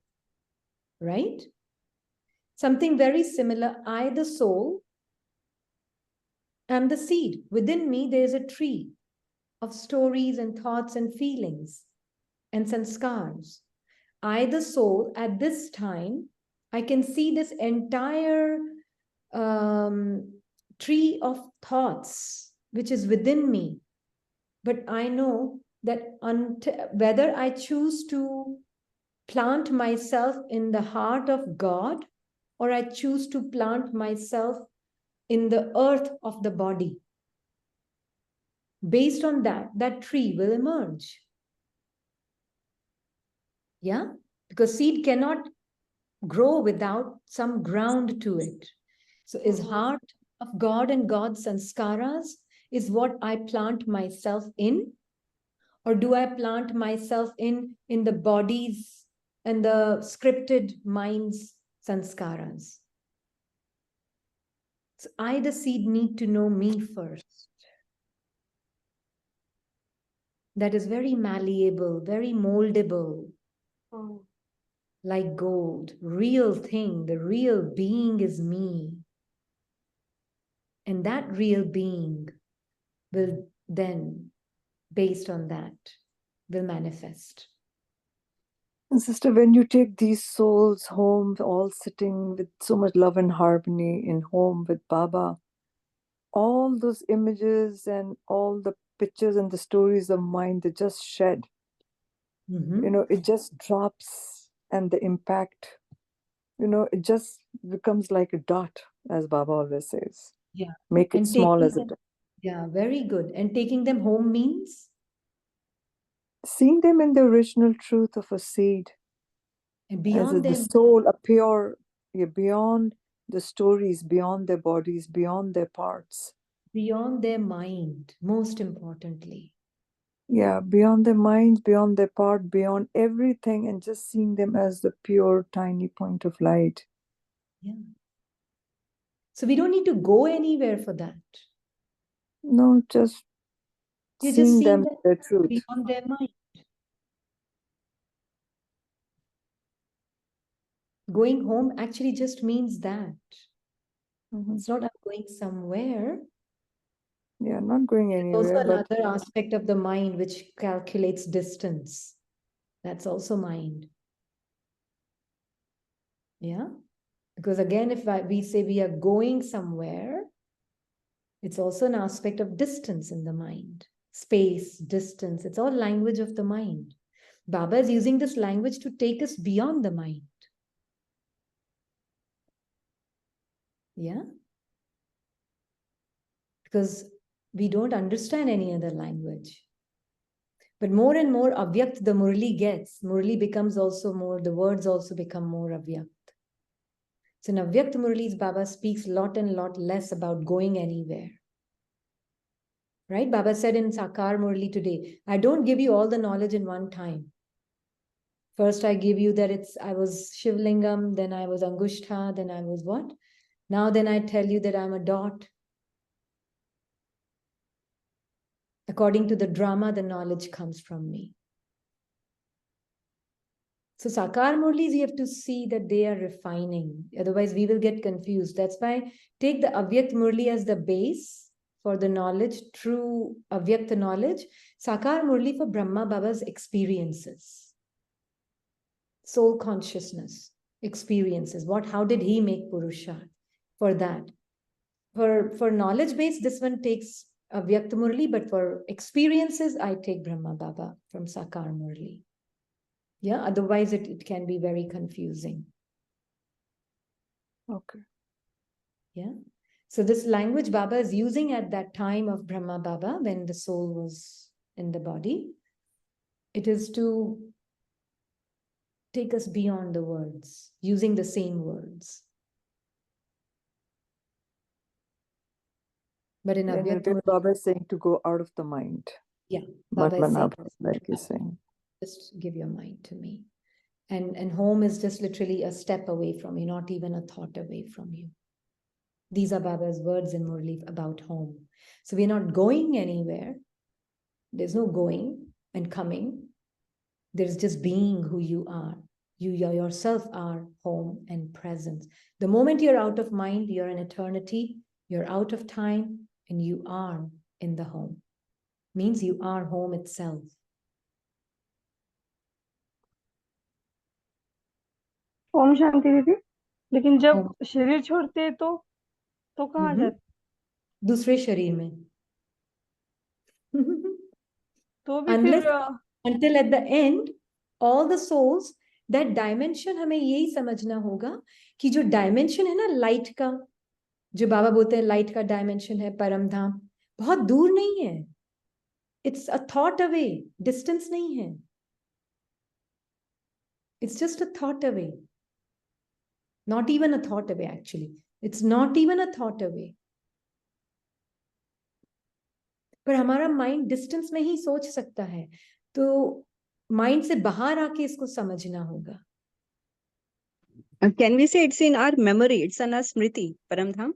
Right? Something very similar. I, the soul, am the seed. Within me, there's a tree of stories and thoughts and feelings and sanskars. I, the soul, at this time, I can see this entire tree of thoughts which is within me. But I know that whether I choose to plant myself in the heart of God or I choose to plant myself in the earth of the body, based on that, that tree will emerge. Yeah? Because seed cannot grow without some ground to it. So is heart of God and God's sanskaras is what I plant myself in? Or do I plant myself in the bodies and the scripted minds sanskaras. So I, the seed, need to know me first. That is very malleable, very moldable, like gold, real thing. The real being is me. And that real being will then, based on that, will manifest. And sister, when you take these souls home, all sitting with so much love and harmony in home with Baba, all those images and all the pictures and the stories of mind, they just shed. Mm-hmm. You know, it just drops, and the impact, you know, it just becomes like a dot, as Baba always says. Yeah. Make it And small taking as a them, dot. yeah, very good. And taking them home means Seeing them in the original truth of a seed, as beyond the them, soul, a pure, beyond the stories, beyond their bodies, beyond their parts. beyond their mind, most importantly. Yeah, beyond their minds, beyond their part, beyond everything, and just seeing them as the pure, tiny point of light. Yeah. So we don't need to go anywhere for that. No, just You're just seeing seeing them them their truth. beyond their mind. Going home actually just means that. Mhm. It's not I'm going somewhere. Yeah, not going There's also anywhere, but another aspect of the mind which calculates distance. That's also mind. Yeah. Because again, if we say we are going somewhere, it's also an aspect of distance in the mind. Space, distance, it's all language of the mind. Baba is using this language to take us beyond the mind. Yeah. Because we don't understand any other language. But more and more avyakt the Murli gets, Murli becomes also more, the words also become more avyakt. So in avyakt Murli's Baba speaks lot and lot less about going anywhere. Right? Baba said in Sakar Murli today, I don't give you all the knowledge in one time. First, I give you that I was Shivlingam, then I was Angushtha, then I was what? Now, then I tell you that I'm a dot. According to the drama, the knowledge comes from me. So Sakar Murlis, you have to see that they are refining. Otherwise, we will get confused. That's why take the Avyakt Murli as the base for the knowledge, true Avyakt knowledge. Sakar Murli for Brahma Baba's experiences. Soul consciousness, experiences. How did he make Purusha? For that. For knowledge base, this one takes Avyakt Murli, but for experiences, I take Brahma Baba from Sakar Murli. Yeah, otherwise it can be very confusing. okay. Yeah. So this language Baba is using at that time of Brahma Baba, when the soul was in the body, it is to take us beyond the words, using the same words. But in And Avyakt again, Murli, Baba is saying to go out of the mind. yeah, Baba is saying, Madmanabha, like he's saying. just give your mind to me. And home is just literally a step away from you, not even a thought away from you. These are Baba's words in Murli about home. So we're not going anywhere. There's no going and coming. There's just being who you are. You yourself are home and presence. The moment you're out of mind, you're in eternity, you're out of time, and you are in the home. Means you are home itself. Om Shanti दीदी। लेकिन जब ओम। शरीर छोड़ते हैं तो कहाँ जाते? दूसरे शरीर में। तो भी Unless, फिर until at the end, all the souls, that dimension, हमें यही समझना होगा कि जो dimension है ना light का, जो बाबा बोलते हैं light का dimension है परम धाम, बहुत दूर नहीं है. It's a thought away, distance नहीं है. It's just a thought away. Not even a thought away, actually. It's not even a thought away. पर हमारा माइंड डिस्टेंस में ही सोच सकता है, तो माइंड से बाहर आके इसको समझना होगा. Can we say it's in our memory? It's in our smriti, Paramdham?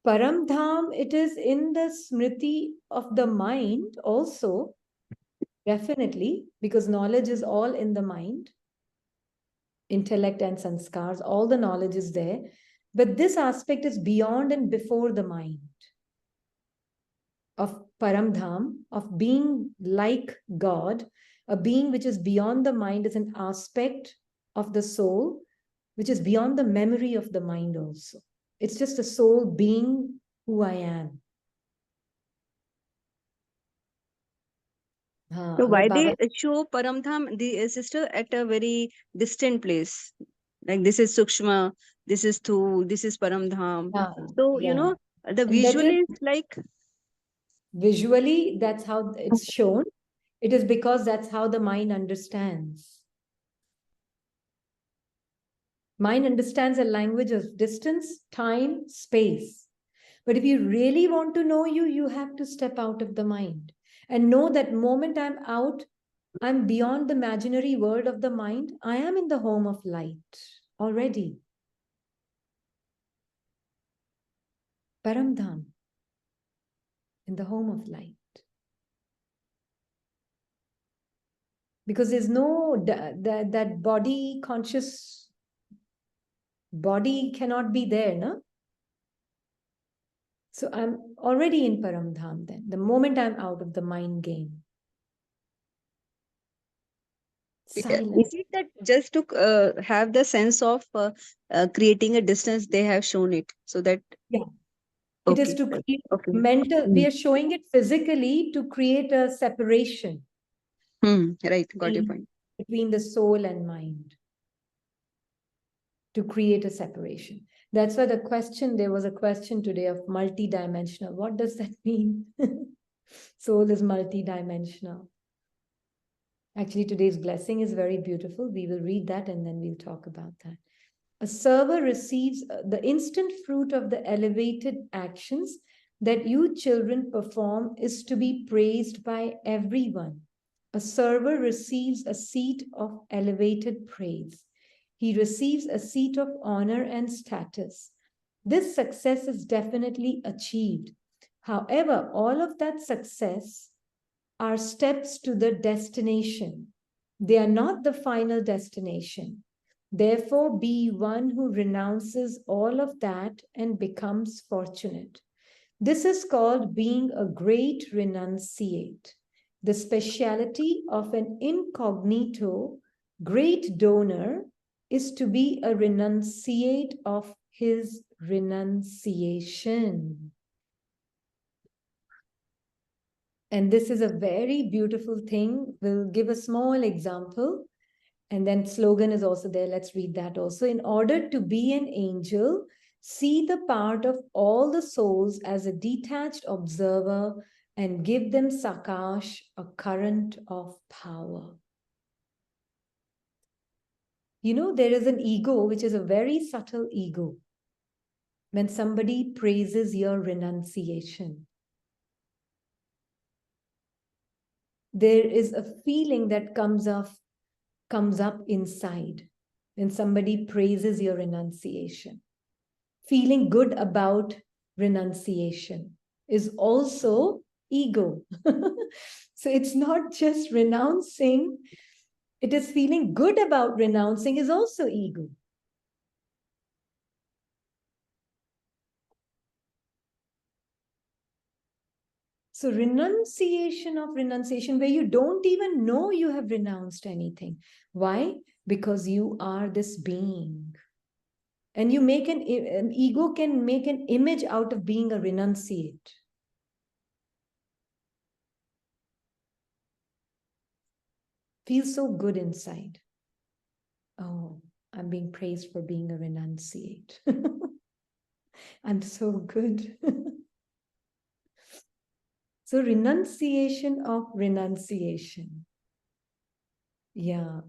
Paramdham, it is in the smriti of the mind also, definitely, because knowledge is all in the mind, intellect and sanskars, all the knowledge is there. But this aspect is beyond and before the mind of Paramdham, of being like God, a being which is beyond the mind is an aspect of the soul, which is beyond the memory of the mind also. It's just a soul being who I am. So why Baba, they show Paramdham, the sister, at a very distant place? Like this is Sukshma, this is Thu, this is Paramdham. So, you yeah. know, the And that visual is is like, visually, that's how it's shown. It is because that's how the mind understands. Mind understands a language of distance, time, space. But if you really want to know you, you have to step out of the mind and know that moment I'm out, I'm beyond the imaginary world of the mind. I am in the home of light already. Paramdham, in the home of light. Because there's no, that body conscious, body cannot be there, no? So I'm already in Paramdham then, the moment I'm out of the mind game. Silence. is it that just to have the sense of creating a distance, they have shown it so that, Yeah. It is okay, to create okay. mental, we are showing it physically to create a separation Right, got your point. between the soul and mind, to create a separation. That's why there was a question today of multidimensional. What does that mean? Soul is multidimensional. Actually, today's blessing is very beautiful. We will read that and then we'll talk about that. A server receives the instant fruit of the elevated actions that you children perform is to be praised by everyone. A server receives a seat of elevated praise. He receives a seat of honor and status. This success is definitely achieved. However, all of that success are steps to the destination. They are not the final destination. Therefore, be one who renounces all of that and becomes fortunate. This is called being a great renunciate. The speciality of an incognito great donor is to be a renunciate of his renunciation. And this is a very beautiful thing. We'll give a small example. And then slogan is also there. Let's read that also. In order to be an angel, see the part of all the souls as a detached observer and give them sakash, a current of power. You know, there is an ego, which is a very subtle ego. When somebody praises your renunciation, there is a feeling that comes up inside when somebody praises your renunciation. Feeling good about renunciation is also ego. So it's not just renouncing, it is feeling good about renouncing is also ego. So renunciation of renunciation, where you don't even know you have renounced anything. Why? Because you are this being. And you make an ego can make an image out of being a renunciate. Feels so good inside. Oh, I'm being praised for being a renunciate. I'm so good. So renunciation of renunciation. Yeah.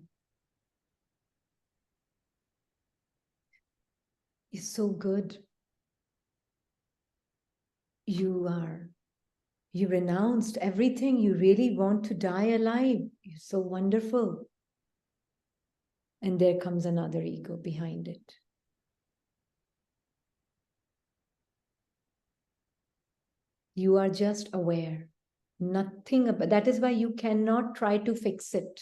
Is so good. You renounced everything. You really want to die alive. You're so wonderful. And there comes another ego behind it. You are just aware. Nothing about that. Is why you cannot try to fix it.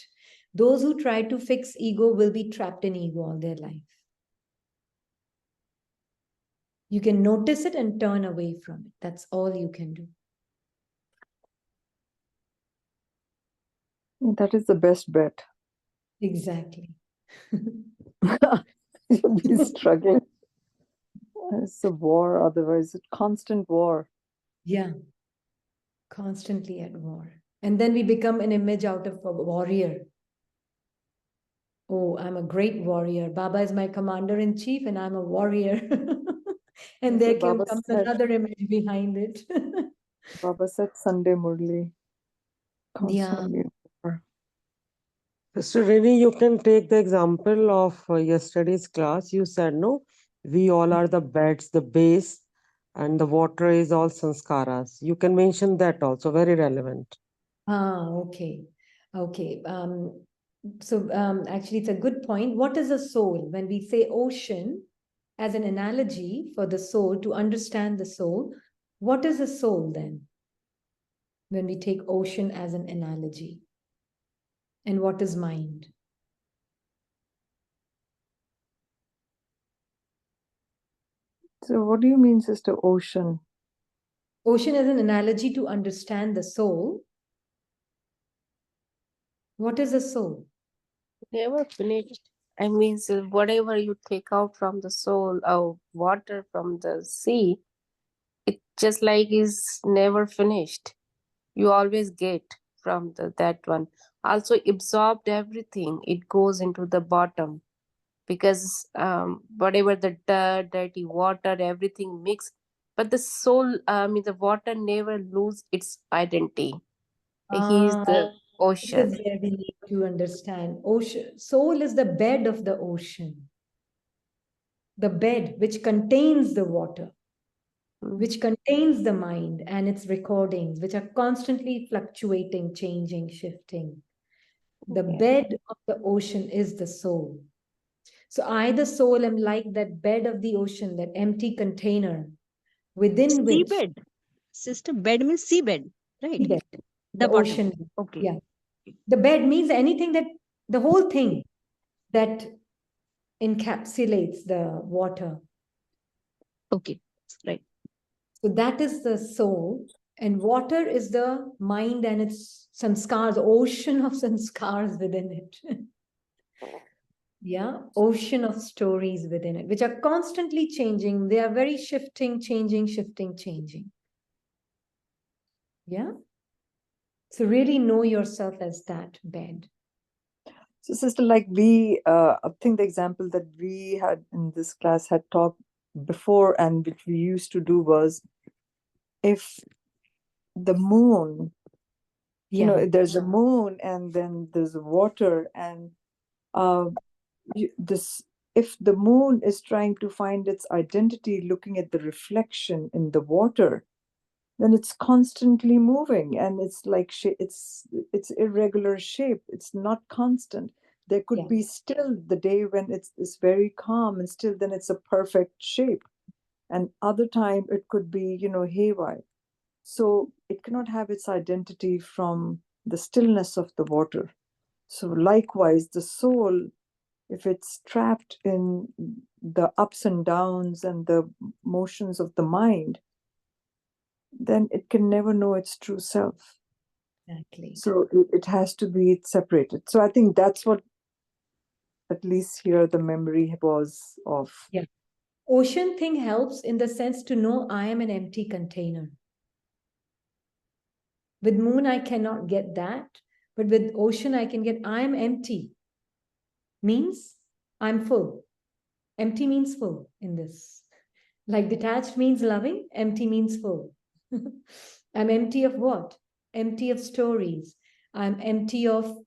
Those who try to fix ego will be trapped in ego all their life. You can notice it and turn away from it. That's all you can do. That is the best bet. Exactly. You'll be struggling. It's a war, otherwise, a constant war. Yeah. Constantly at war. And then we become an image out of a warrior. Oh, I'm a great warrior. Baba is my commander-in-chief and I'm a warrior. And So there Baba comes said, another image behind it. Baba said Sunday Murli. Yeah. Constantly war. So really, you can take the example of yesterday's class. You said, no, we all are the beds, the base, and the water is all sanskaras. You can mention that also, very relevant. Ah, okay. Okay. Actually, it's a good point. What is a soul? When we say ocean as an analogy for the soul, to understand the soul, what is a soul then? When we take ocean as an analogy. And what is mind? So what do you mean, Sister Ocean? Ocean is an analogy to understand the soul. What is a soul? Never finished. I mean, so whatever you take out from the soul or water from the sea, it just like is never finished. You always get from that one. Also absorbed everything. It goes into the bottom because whatever the dirt, dirty water, everything mixed. But the soul, I mean, the water never lose its identity. He is the This ocean. is where we need to understand. Ocean, soul is the bed of the ocean. The bed which contains the water, which contains the mind and its recordings, which are constantly fluctuating, changing, shifting. The Yeah. bed of the ocean is the soul. So I, the soul, am like that bed of the ocean, that empty container within which Seabed. Sister, bed means seabed, right? seabed, The the bottom. ocean. Okay. Yeah. The bed means anything that, the whole thing that encapsulates the water. Okay. Right. So that is the soul. And water is the mind and its sanskars, ocean of sanskars within it. Yeah, ocean of stories within it, which are constantly changing. They are very shifting, changing, shifting, changing. Yeah. So really know yourself as that bed. So, Sister, like I think the example that we had in this class had talked before, and which we used to do was, if the moon, Yeah. there's a moon and then there's water, and this, if the moon is trying to find its identity looking at the reflection in the water, then it's constantly moving, and it's like it's irregular shape. It's not constant. There could Yeah. be still the day when it's very calm, and still then it's a perfect shape, and other time it could be haywire. So it cannot have its identity from the stillness of the water. So likewise, the soul, if it's trapped in the ups and downs and the motions of the mind, then it can never know its true self. Exactly. So it has to be separated. So I think that's what, at least here, the memory was of. Yeah. Ocean thing helps in the sense to know I am an empty container. With moon, I cannot get that. But with ocean, I can get I am empty. Means I'm full. Empty means full in this. Like detached means loving, empty means full. I'm empty of what? Empty of stories. I'm empty of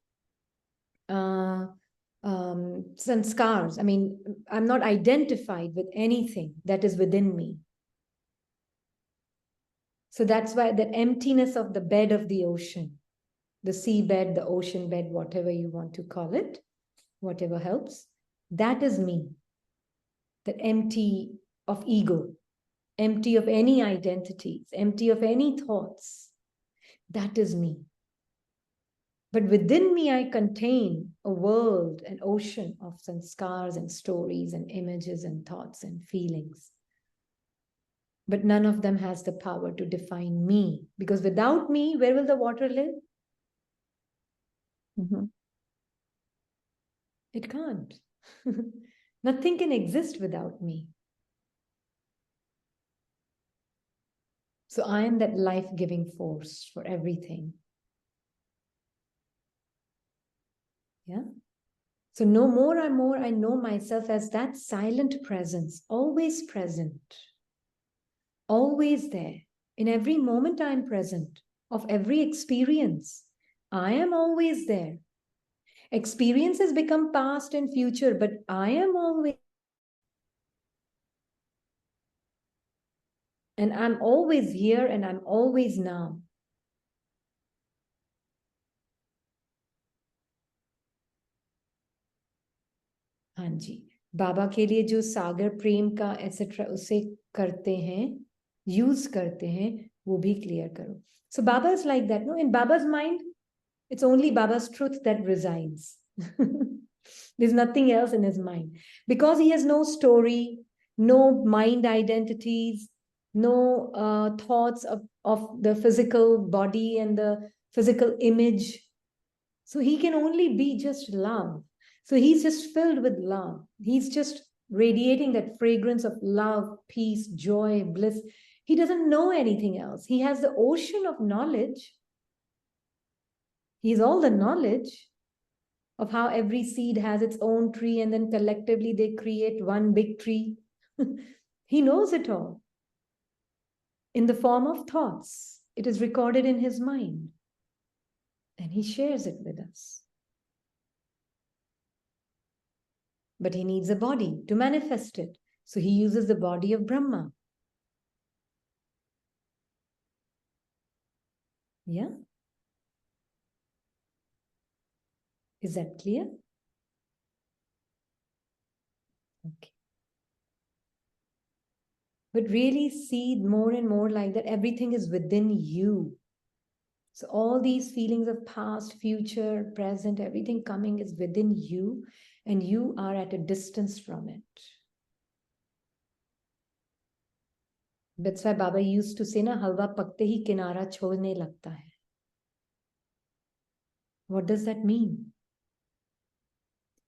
sanskars. I mean, I'm not identified with anything that is within me. So that's why that emptiness of the bed of the ocean, the sea bed, the ocean bed, whatever you want to call it, whatever helps. That is me. That empty of ego, empty of any identities, empty of any thoughts. That is me. But within me, I contain a world, an ocean of sanskars and stories and images and thoughts and feelings. But none of them has the power to define me. Because without me, where will the water live? Mhm. It can't. Nothing can exist without me. So I am that life-giving force for everything. Yeah. So no more and more, I know myself as that silent presence, always present, always there. In every moment I'm present, of every experience, I am always there. Experiences become past and future, but I am always. And I'm always here and I'm always now. हाँ जी, बाबा के लिए जो सागर प्रेम का etcetera उसे करते हैं, use करते हैं, वो भी क्लियर करो. So Baba is like that, no? In Baba's mind, it's only Baba's truth that resides. There's nothing else in his mind. Because he has no story, no mind identities, no thoughts of the physical body and the physical image. So he can only be just love. So he's just filled with love. He's just radiating that fragrance of love, peace, joy, bliss. He doesn't know anything else. He has the ocean of knowledge. He's all the knowledge of how every seed has its own tree and then collectively they create one big tree. He knows it all in the form of thoughts. It is recorded in his mind and he shares it with us. But he needs a body to manifest it. So he uses the body of Brahma. Yeah? Is that clear? Okay. But really see more and more like that everything is within you. So all these feelings of past, future, present, everything coming is within you and you are at a distance from it. That's why Baba used to say, na, halwa pakte hi kinara chhodne lagta hai. What does that mean?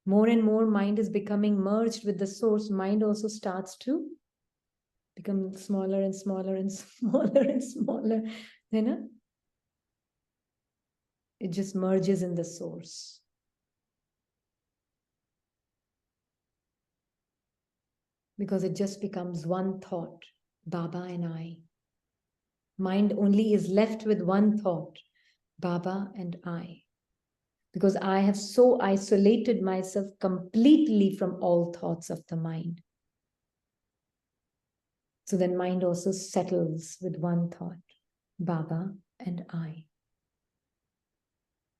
More and more mind is becoming merged with the source. Mind also starts to become smaller and smaller and smaller and smaller. You know? It just merges in the source. Because it just becomes one thought, Baba and I. Mind only is left with one thought, Baba and I. Because I have so isolated myself completely from all thoughts of the mind. So then mind also settles with one thought, Baba and I.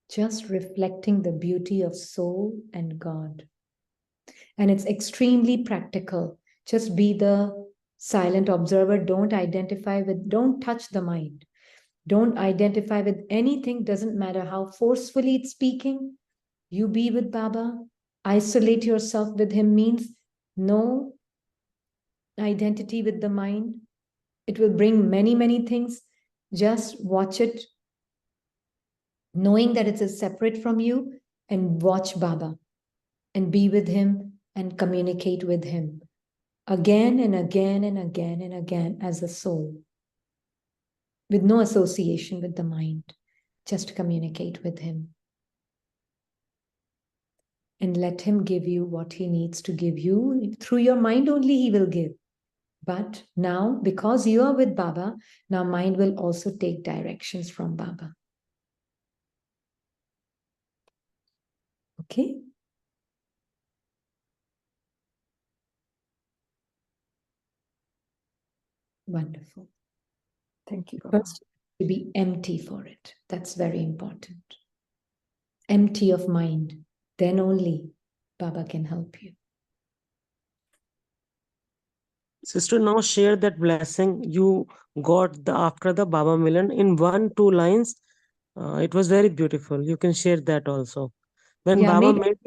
Just reflecting the beauty of soul and God. And it's extremely practical. Just be the silent observer. Don't identify with, don't touch the mind. Don't identify with anything. Doesn't matter how forcefully it's speaking. You be with Baba. Isolate yourself with him means no identity with the mind. It will bring many, many things. Just watch it, knowing that it's separate from you, and watch Baba and be with him and communicate with him again and again and again and again as a soul, with no association with the mind. Just communicate with him. And let him give you what he needs to give you. Through your mind only he will give. But now, because you are with Baba, now mind will also take directions from Baba. Okay? Wonderful. Thank you, Baba. First, to be empty for it. That's very important. Empty of mind. Then only Baba can help you. Sister, now share that blessing you got after the Baba Milan in 1-2 lines. It was very beautiful. You can share that also. When Yeah, Baba maybe.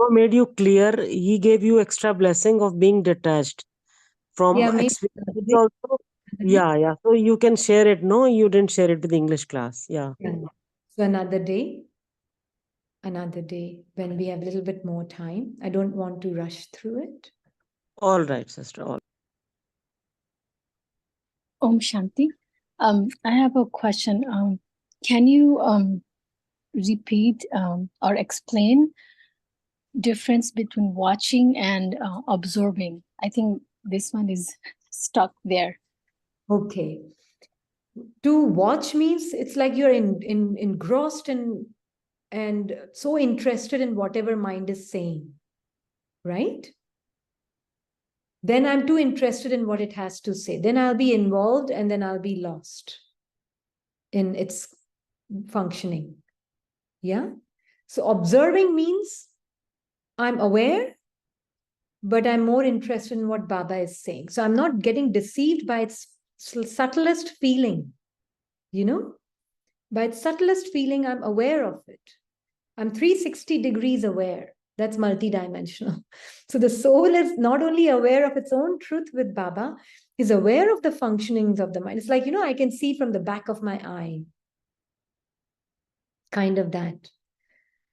made you clear, he gave you extra blessing of being detached from Yeah, maybe another experience day. also. Yeah. So you can share it. No, you didn't share it with English class. Yeah. Yeah. So another day when we have a little bit more time. I don't want to rush through it. All right, sister. All. Om Shanti. I have a question. Can you repeat or explain difference between watching and observing? I think this one is stuck there. Okay. To watch means it's like you're engrossed and so interested in whatever mind is saying, right? Then I'm too interested in what it has to say. Then I'll be involved and then I'll be lost in its functioning. Yeah. So observing means I'm aware, but I'm more interested in what Baba is saying. So I'm not getting deceived by its subtlest feeling, you know? By its subtlest feeling, I'm aware of it. I'm 360 degrees aware. That's multidimensional. So the soul is not only aware of its own truth with Baba, is aware of the functionings of the mind. It's like, I can see from the back of my eye. Kind of that.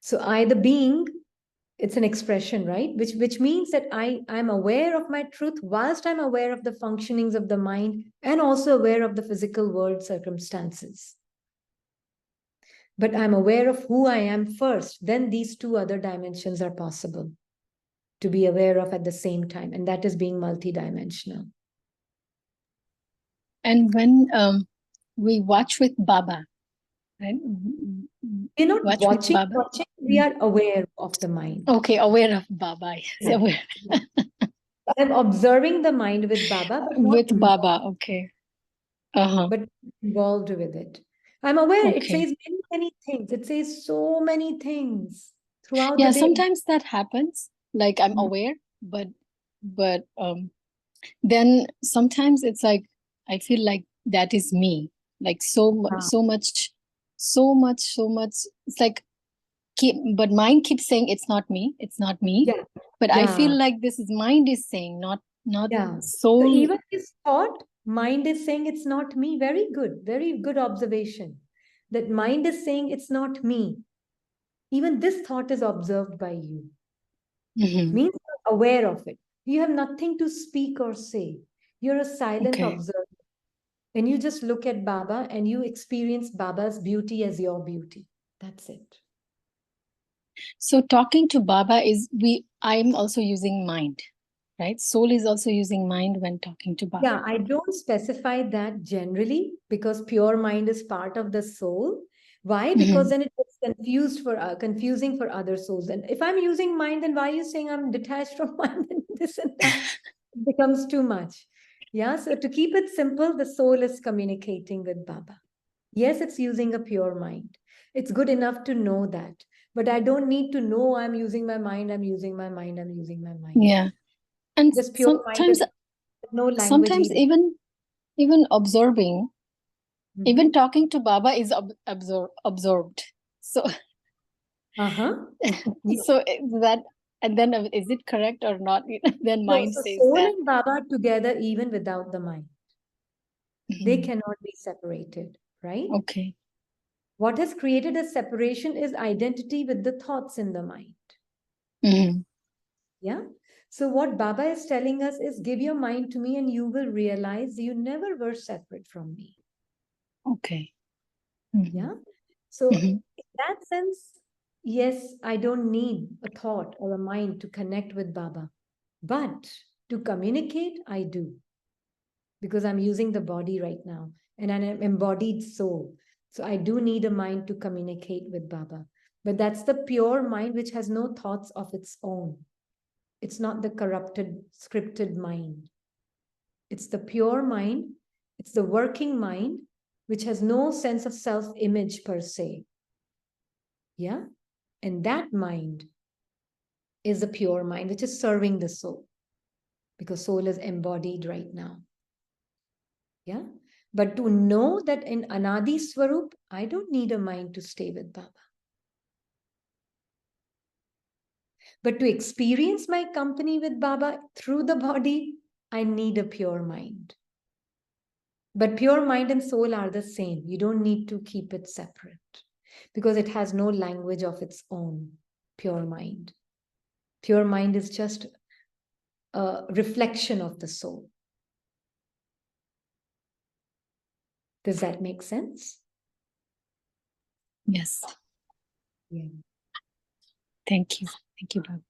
So I, the being, it's an expression, right? Which means that I'm aware of my truth whilst I'm aware of the functionings of the mind and also aware of the physical world circumstances. But I'm aware of who I am first. Then these two other dimensions are possible to be aware of at the same time. And that is being multidimensional. And when we watch with Baba, right? We're not Watch with watching, Baba. we are aware of the mind. Okay, aware of Baba. Yes, Yeah. aware. I'm observing the mind with Baba, but not With Baba, okay. but involved with it. I'm aware it Okay. says many, many things. It says so many things throughout Yeah, the day. sometimes that happens. Like I'm aware, but then sometimes it's like I feel like that is me. Like so much. It's like but mind keeps saying it's not me, it's not me. Yeah. But I feel Yeah. like this is mind is saying, not Yeah. soul. So even this thought, mind is saying it's not me. Very good observation. That mind is saying it's not me. Even this thought is observed by you. Mhm. Means you're aware of it. You have nothing to speak or say. You're a silent Okay. observer. And you just look at Baba and you experience Baba's beauty as your beauty. That's it. So talking to Baba is I'm also using mind, right? Soul is also using mind when talking to Baba. Yeah, I don't specify that generally because pure mind is part of the soul. Why? Because then it gets confusing for other souls. And if I'm using mind, then why are you saying I'm detached from mind and this and that? It becomes too much. Yeah, so to keep it simple, the soul is communicating with Baba. Yes, it's using a pure mind. It's good enough to know that. But I don't need to know I'm using my mind, I'm using my mind, I'm using my mind. Yeah. And This pure mind is no language. Sometimes either. even observing, even talking to Baba is absorbed. So so that, and then is it correct or not? Then mind so says soul that. and Baba together even without the mind. They cannot be separated, right? Okay. What has created a separation is identity with the thoughts in the mind. Yeah. So what Baba is telling us is give your mind to me and you will realize you never were separate from me. Okay. Yeah. So in that sense, yes, I don't need a thought or a mind to connect with Baba. But to communicate, I do. Because I'm using the body right now and I'm an embodied soul. So I do need a mind to communicate with Baba. But that's the pure mind which has no thoughts of its own. It's not the corrupted, scripted mind. It's the pure mind. It's the working mind, which has no sense of self-image per se. Yeah? And that mind is a pure mind, which is serving the soul, because soul is embodied right now. Yeah. But to know that in Anadi Swarup, I don't need a mind to stay with Baba. But to experience my company with Baba through the body, I need a pure mind. But pure mind and soul are the same. You don't need to keep it separate because it has no language of its own, pure mind. Pure mind is just a reflection of the soul. Does that make sense? Yes. Yeah. Thank you. Thank you, Baba.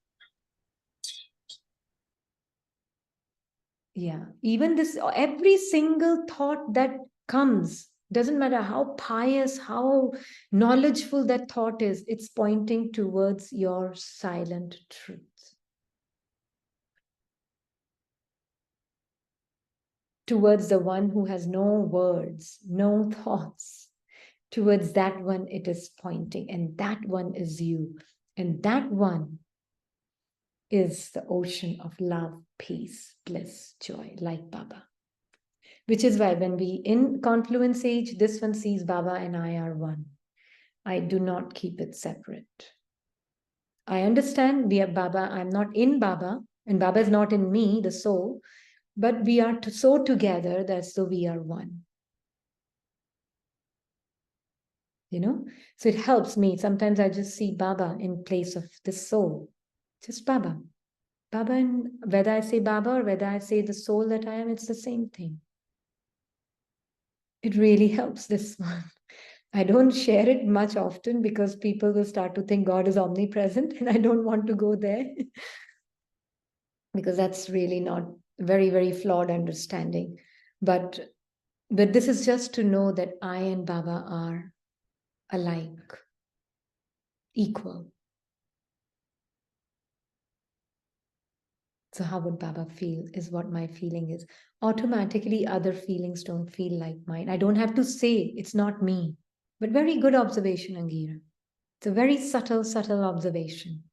Yeah. Even this, every single thought that comes, doesn't matter how pious, how knowledgeful that thought is, it's pointing towards your silent truth. Towards the one who has no words, no thoughts. Towards that one it is pointing, and that one is you. And that one is the ocean of love, peace, bliss, joy, like Baba. Which is why when we in confluence age, this one sees Baba and I are one. I do not keep it separate. I understand we are Baba, I'm not in Baba, and Baba is not in me, the soul, but we are so together that so we are one. You know, so it helps me. Sometimes I just see Baba in place of the soul, just Baba. Baba, and whether I say Baba or whether I say the soul that I am, it's the same thing. It really helps, this one. I don't share it much often because people will start to think God is omnipresent, and I don't want to go there because that's really not very, very flawed understanding. But this is just to know that I and Baba are alike, equal. So how would Baba feel is what my feeling is. Automatically, other feelings don't feel like mine. I don't have to say it's not me. But very good observation, Angira. It's a very subtle, subtle observation.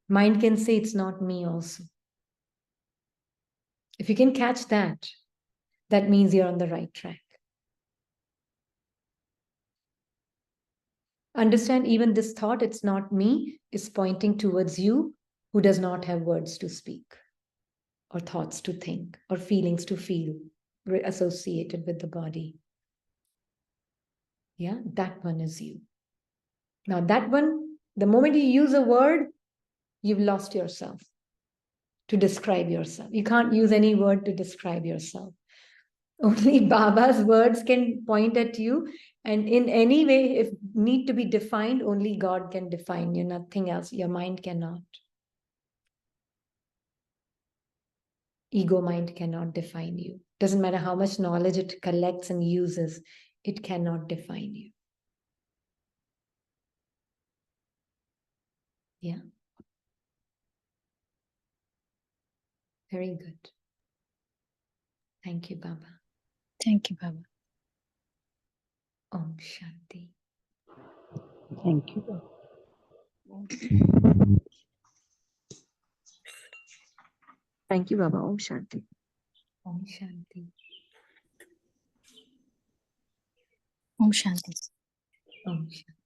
Mind can say it's not me also. If you can catch that, that means you're on the right track. Understand, even this thought, it's not me, is pointing towards you who does not have words to speak, or thoughts to think, or feelings to feel associated with the body. Yeah, that one is you. Now that one, the moment you use a word, you've lost yourself to describe yourself. You can't use any word to describe yourself. Only Baba's words can point at you, and in any way, if need to be defined, only God can define you, nothing else. Your mind cannot. Ego mind cannot define you. Doesn't matter how much knowledge it collects and uses, it cannot define you. Yeah. Very good. Thank you, Baba. Thank you, Baba. Om Shanti. Thank you. Thank you, Baba. Om Shanti. Om Shanti. Om Shanti. Om Shanti.